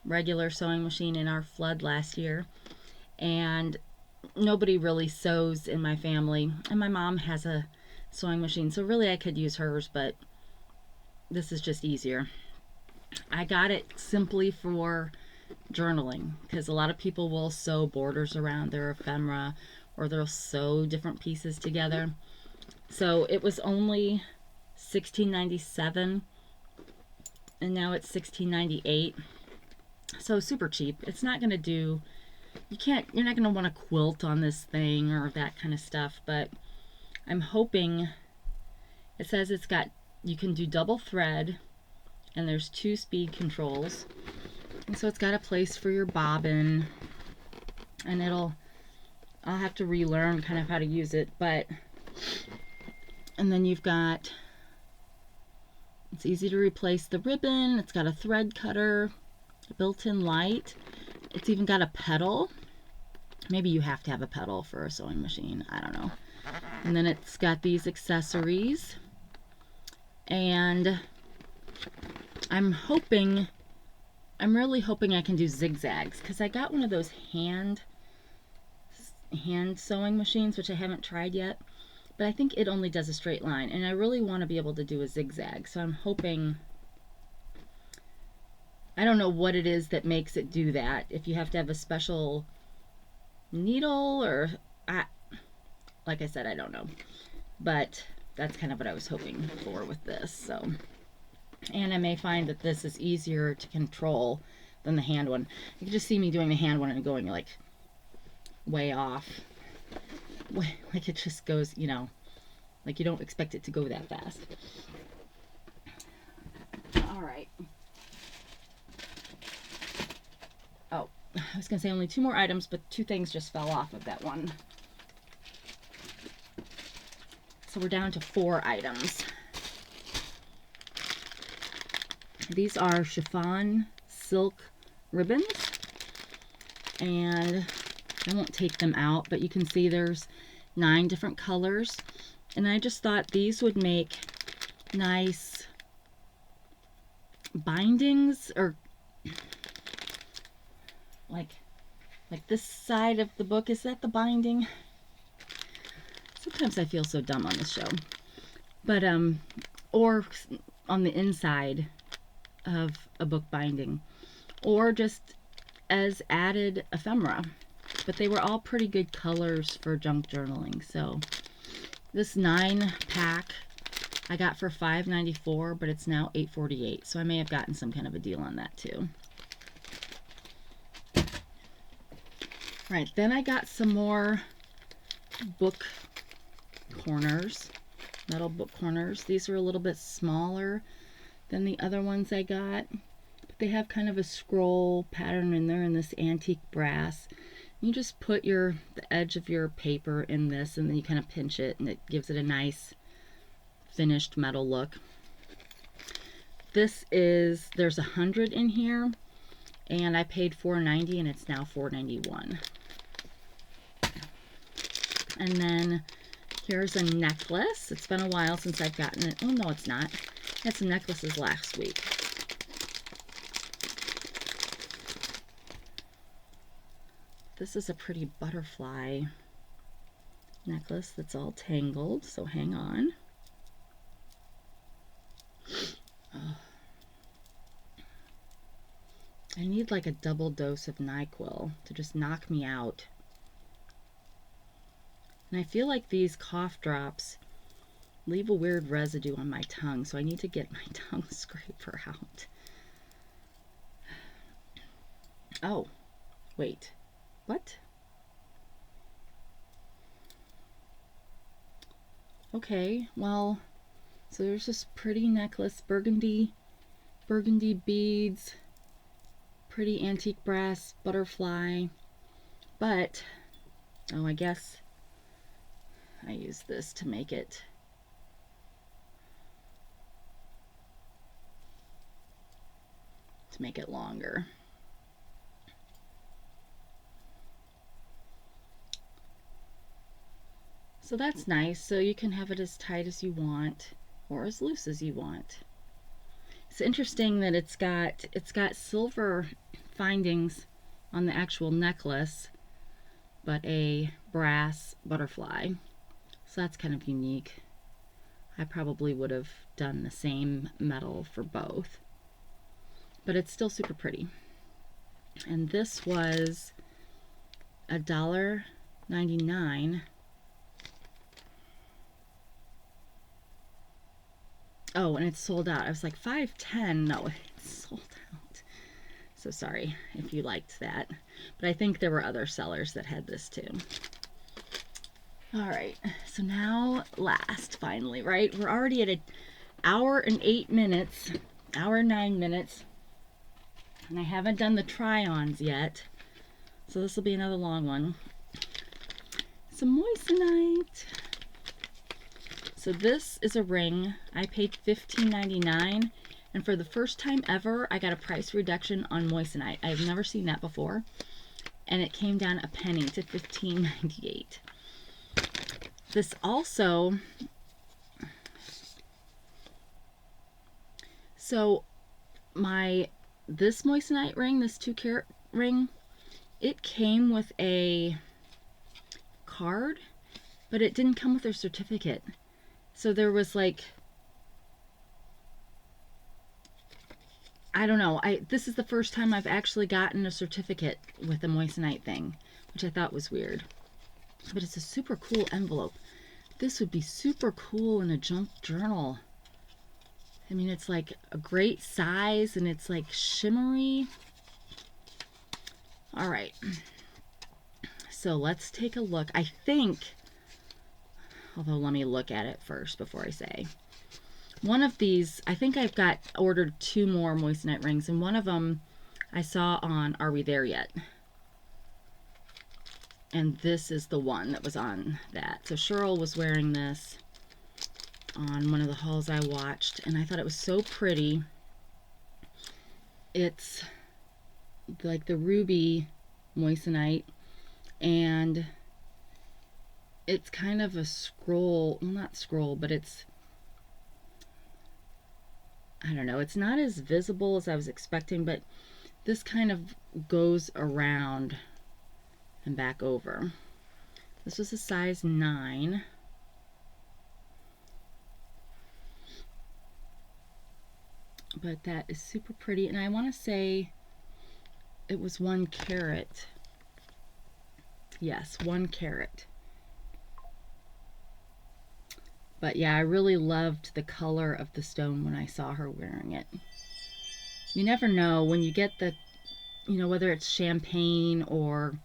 [SPEAKER 1] regular sewing machine in our flood last year, and nobody really sews in my family, and my mom has a sewing machine, so really I could use hers, but this is just easier. I got it simply for journaling, because a lot of people will sew borders around their ephemera, or they'll sew different pieces together. So it was only $16.97, and now it's $16.98. So super cheap. It's not gonna do, you're not gonna want to quilt on this thing or that kind of stuff, but I'm hoping, it says it's got, you can do double thread, and there's 2 speed controls, and so it's got a place for your bobbin, and I'll have to relearn kind of how to use it, but, and then you've got It's easy to replace the ribbon. It's got a thread cutter, built-in light. It's even got a pedal. Maybe you have to have a pedal for a sewing machine. I don't know. And then it's got these accessories. And I'm really hoping I can do zigzags, because I got one of those hand sewing machines, which I haven't tried yet. But I think it only does a straight line, and I really want to be able to do a zigzag. So I'm hoping, I don't know what it is that makes it do that. If you have to have a special needle, or like I said, I don't know. But that's kind of what I was hoping for with this. So, and I may find that this is easier to control than the hand one. You can just see me doing the hand one and going like way off. Like it just goes, you know, like you don't expect it to go that fast. All right. Oh, I was going to say only 2 more items, but 2 things just fell off of that one. So we're down to 4 items. These are chiffon silk ribbons, and I won't take them out, but you can see there's 9 different colors, and I just thought these would make nice bindings, or like this side of the book. Is that the binding? Sometimes I feel so dumb on this show. But or on the inside of a book binding, or just as added ephemera. But they were all pretty good colors for junk journaling. So this 9-pack I got for $5.94, but it's now $8.48. So I may have gotten some kind of a deal on that too. Right, then I got some more book corners, metal book corners. These are a little bit smaller than the other ones I got, but they have kind of a scroll pattern in there in this antique brass. You just put the edge of your paper in this, and then you kind of pinch it, and it gives it a nice finished metal look. This is, there's 100 in here, and I paid $4.90, and it's now $4.91. And then here's a necklace. It's been a while since I've gotten it. Oh, no, it's not. I had some necklaces last week. This is a pretty butterfly necklace that's all tangled, so hang on. Oh. I need like a double dose of NyQuil to just knock me out. And I feel like these cough drops leave a weird residue on my tongue, so I need to get my tongue scraper out. Oh, wait. What? Okay, well, so there's this pretty necklace, burgundy beads, pretty antique brass butterfly, but, oh, I guess I use this to make it longer. So that's nice. So you can have it as tight as you want or as loose as you want. It's interesting that it's got silver findings on the actual necklace, but a brass butterfly. So that's kind of unique. I probably would have done the same metal for both, but it's still super pretty. And this was $1.99. Oh, and it's sold out. I was like, $5.10. No, it's sold out. So sorry if you liked that. But I think there were other sellers that had this too. All right, so now last, finally, right? We're already at 1 hour and 8 minutes, 1 hour and 9 minutes. And I haven't done the try-ons yet. So this will be another long one. Some moissanite. So this is a ring. I paid $15.99, and for the first time ever, I got a price reduction on moissanite. I've never seen that before, and it came down a penny to $15.98. This also, so this moissanite ring, this 2-carat ring, it came with a card, but it didn't come with a certificate. So there was like, I don't know, this is the first time I've actually gotten a certificate with a moissanite thing, which I thought was weird. But it's a super cool envelope. This would be super cool in a junk journal. I mean, it's like a great size and it's like shimmery. All right. So let's take a look. I think, although let me look at it first before I say. One of these, I think I've ordered 2 more moissanite rings, and one of them I saw on Are We There Yet? And this is the one that was on that. So Cheryl was wearing this on one of the hauls I watched, and I thought it was so pretty. It's like the ruby moissanite, and it's kind of a scroll, well, not scroll, but it's, I don't know, it's not as visible as I was expecting, but this kind of goes around and back over. This was a size 9. But that is super pretty, and I want to say it was 1 carat. Yes, 1 carat. But yeah, I really loved the color of the stone when I saw her wearing it. You never know when you get the, you know, whether it's champagne or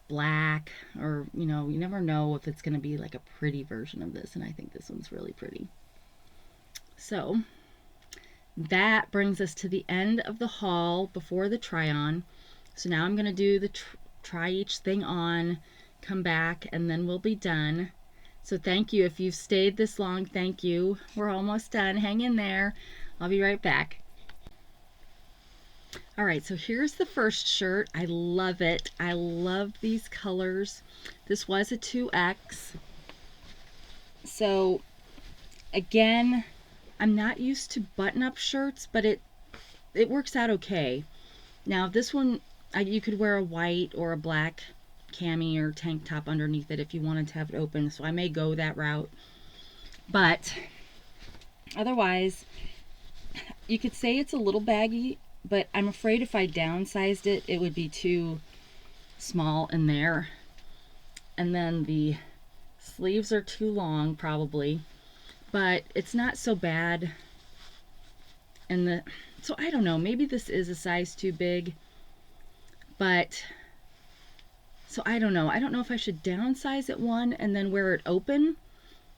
[SPEAKER 1] black, or, you know, you never know if it's going to be like a pretty version of this, and I think this one's really pretty. So that brings us to the end of the haul before the try-on. So now I'm going to do the try each thing on, come back, and then we'll be done. So thank you. If you've stayed this long, thank you. We're almost done. Hang in there. I'll be right back. All right, so here's the first shirt. I love it. I love these colors. This was a 2X. So again, I'm not used to button-up shirts, but it works out okay. Now this one, you could wear a white or a black cami or tank top underneath it if you wanted to have it open, so I may go that route. But otherwise, you could say it's a little baggy, but I'm afraid if I downsized it, it would be too small in there. And then the sleeves are too long, probably. But it's not so bad. And so I don't know, maybe this is a size too big. But, so I don't know. I don't know if I should downsize it 1 and then wear it open,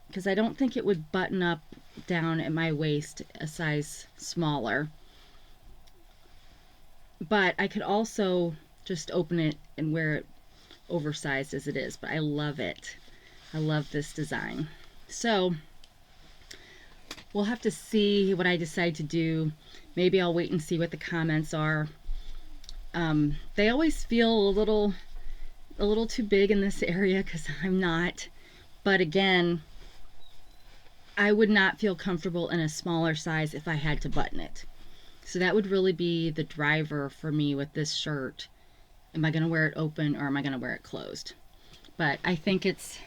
[SPEAKER 1] because I don't think it would button up down at my waist a size smaller. But I could also just open it and wear it oversized as it is. But I love it. I love this design. So we'll have to see what I decide to do. Maybe I'll wait and see what the comments are. They always feel a little too big in this area because I'm not. But again, I would not feel comfortable in a smaller size if I had to button it. So that would really be the driver for me with this shirt. Am I going to wear it open or am I going to wear it closed? But I think it's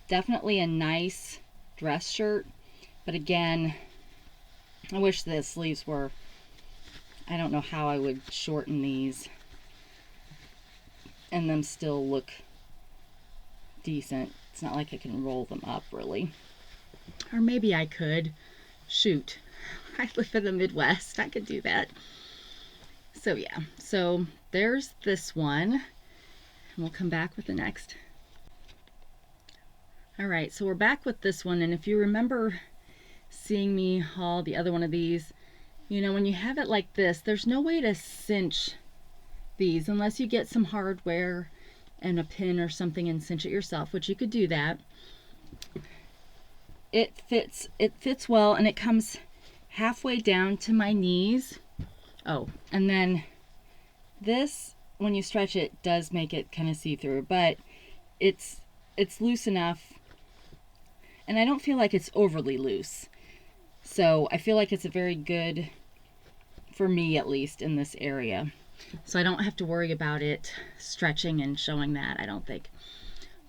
[SPEAKER 1] definitely a nice dress shirt. But again, I wish the sleeves were, I don't know how I would shorten these and them still look decent. It's not like I can roll them up really. Or maybe I could. Shoot. I live in the Midwest. I could do that. So yeah. So there's this one. And we'll come back with the next. Alright, so we're back with this one. And if you remember seeing me haul the other one of these, you know, when you have it like this, there's no way to cinch these unless you get some hardware and a pin or something and cinch it yourself, which you could do that. it fits well, and it comes halfway down to my knees. Oh, and then this, when you stretch it, does make it kind of see-through, but it's loose enough, and I don't feel like it's overly loose. So I feel like it's a very good, for me at least, in this area. So I don't have to worry about it stretching and showing that, I don't think.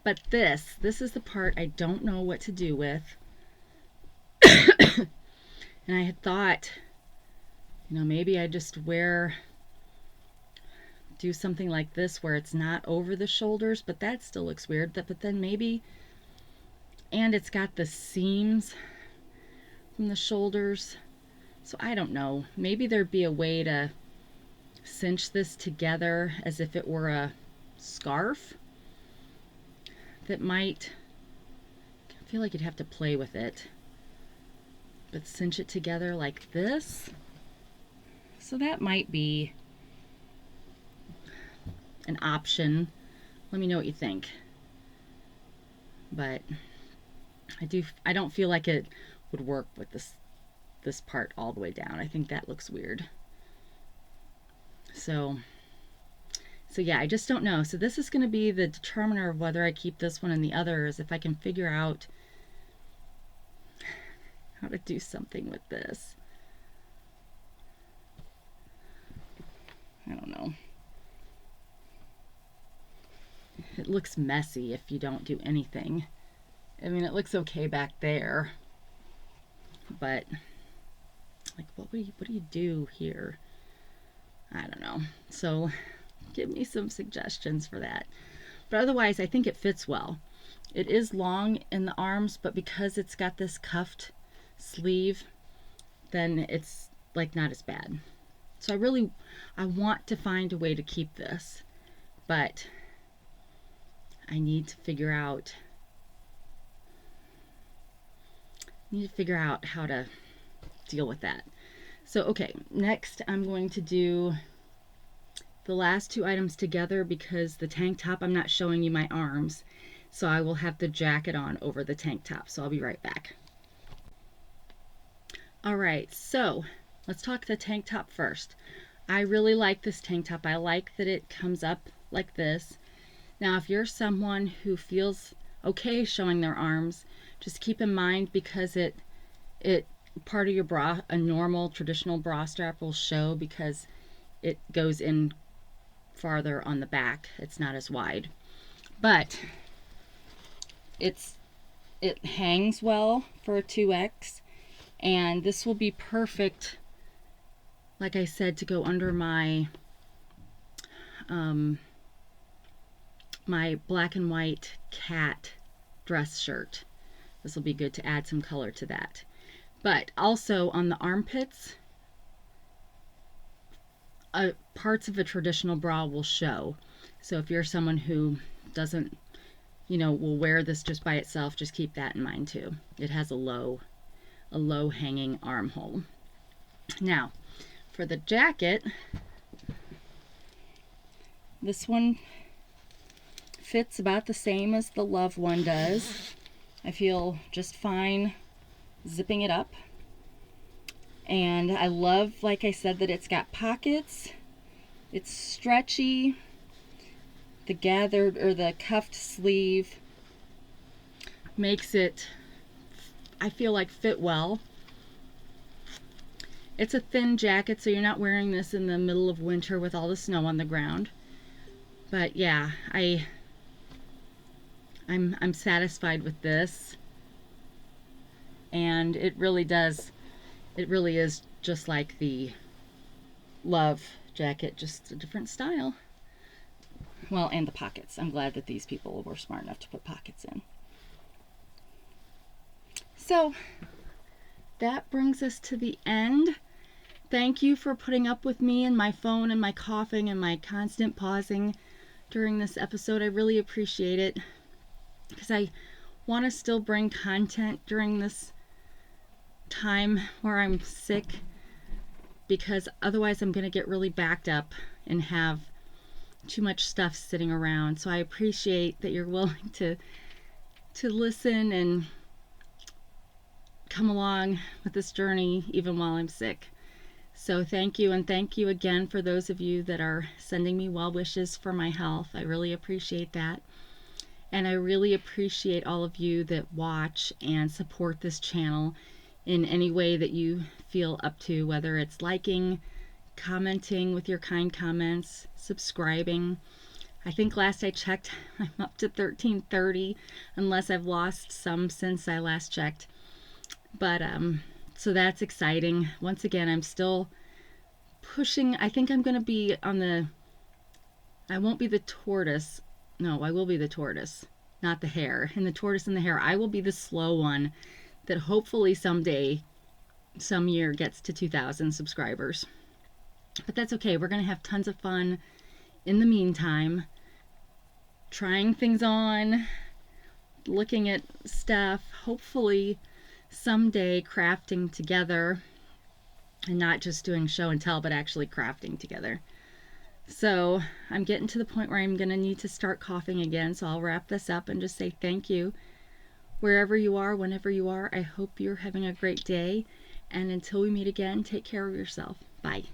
[SPEAKER 1] But this is the part I don't know what to do with. And I had thought, maybe I just do something like this where it's not over the shoulders, but that still looks weird. But then maybe, and it's got the seams from the shoulders. So I don't know. Maybe there'd be a way to cinch this together as if it were a scarf that might, I feel like you'd have to play with it, but cinch it together like this. So that might be an option. Let me know what you think. But I don't feel like it would work with this part all the way down. I think that looks weird. So yeah, I just don't know. So this is going to be the determiner of whether I keep this one and the other, is if I can figure out how to do something with this. I don't know. It looks messy if you don't do anything. I mean, it looks okay back there, but like, what do you do here? I don't know. So give me some suggestions for that. But otherwise, I think it fits well. It is long in the arms, but because it's got this cuffed sleeve, then it's like not as bad. So I want to find a way to keep this, but I need to figure out how to deal with that. So okay, next I'm going to do the last two items together, because the tank top, I'm not showing you my arms, so I will have the jacket on over the tank top. So I'll be right back. All right, so let's talk the tank top first. I really like this tank top. I like that it comes up like this. Now, if you're someone who feels okay showing their arms, just keep in mind, because it part of your bra, a normal traditional bra strap will show because it goes in farther on the back. It's not as wide, but it hangs well for a 2X, and this will be perfect, like I said, to go under my my black and white cat dress shirt. This will be good to add some color to that. But also on the armpits, parts of a traditional bra will show. So if you're someone who doesn't, will wear this just by itself, just keep that in mind too. It has a low hanging armhole. Now, for the jacket, this one fits about the same as the Love one does. I feel just fine zipping it up. And I love, like I said, that it's got pockets. It's stretchy. The gathered or the cuffed sleeve makes it, I feel like, fit well. It's a thin jacket, so you're not wearing this in the middle of winter with all the snow on the ground. But yeah, I'm satisfied with this, and it really is just like the Love jacket, just a different style. Well, and the pockets. I'm glad that these people were smart enough to put pockets in. So that brings us to the end. Thank you for putting up with me and my phone and my coughing and my constant pausing during this episode. I really appreciate it, because I want to still bring content during this time where I'm sick, because otherwise I'm going to get really backed up and have too much stuff sitting around. So I appreciate that you're willing to listen come along with this journey even while I'm sick. So thank you, and thank you again for those of you that are sending me well wishes for my health. I really appreciate that. And I really appreciate all of you that watch and support this channel in any way that you feel up to, whether it's liking, commenting with your kind comments, subscribing. I think last I checked, I'm up to 1330, unless I've lost some since I last checked. But so that's exciting. Once again, I'm still pushing. I think I'm going to be on the, I won't be the tortoise. No, I will be the tortoise, not the hare. And the tortoise and the hare, I will be the slow one that hopefully someday, some year, gets to 2,000 subscribers. But that's okay. We're going to have tons of fun in the meantime, trying things on, looking at stuff, hopefully someday crafting together, and not just doing show and tell, but actually crafting together. So I'm getting to the point where I'm going to need to start coughing again, so I'll wrap this up and just say thank you. Wherever you are, whenever you are, I hope you're having a great day. And until we meet again, take care of yourself. Bye.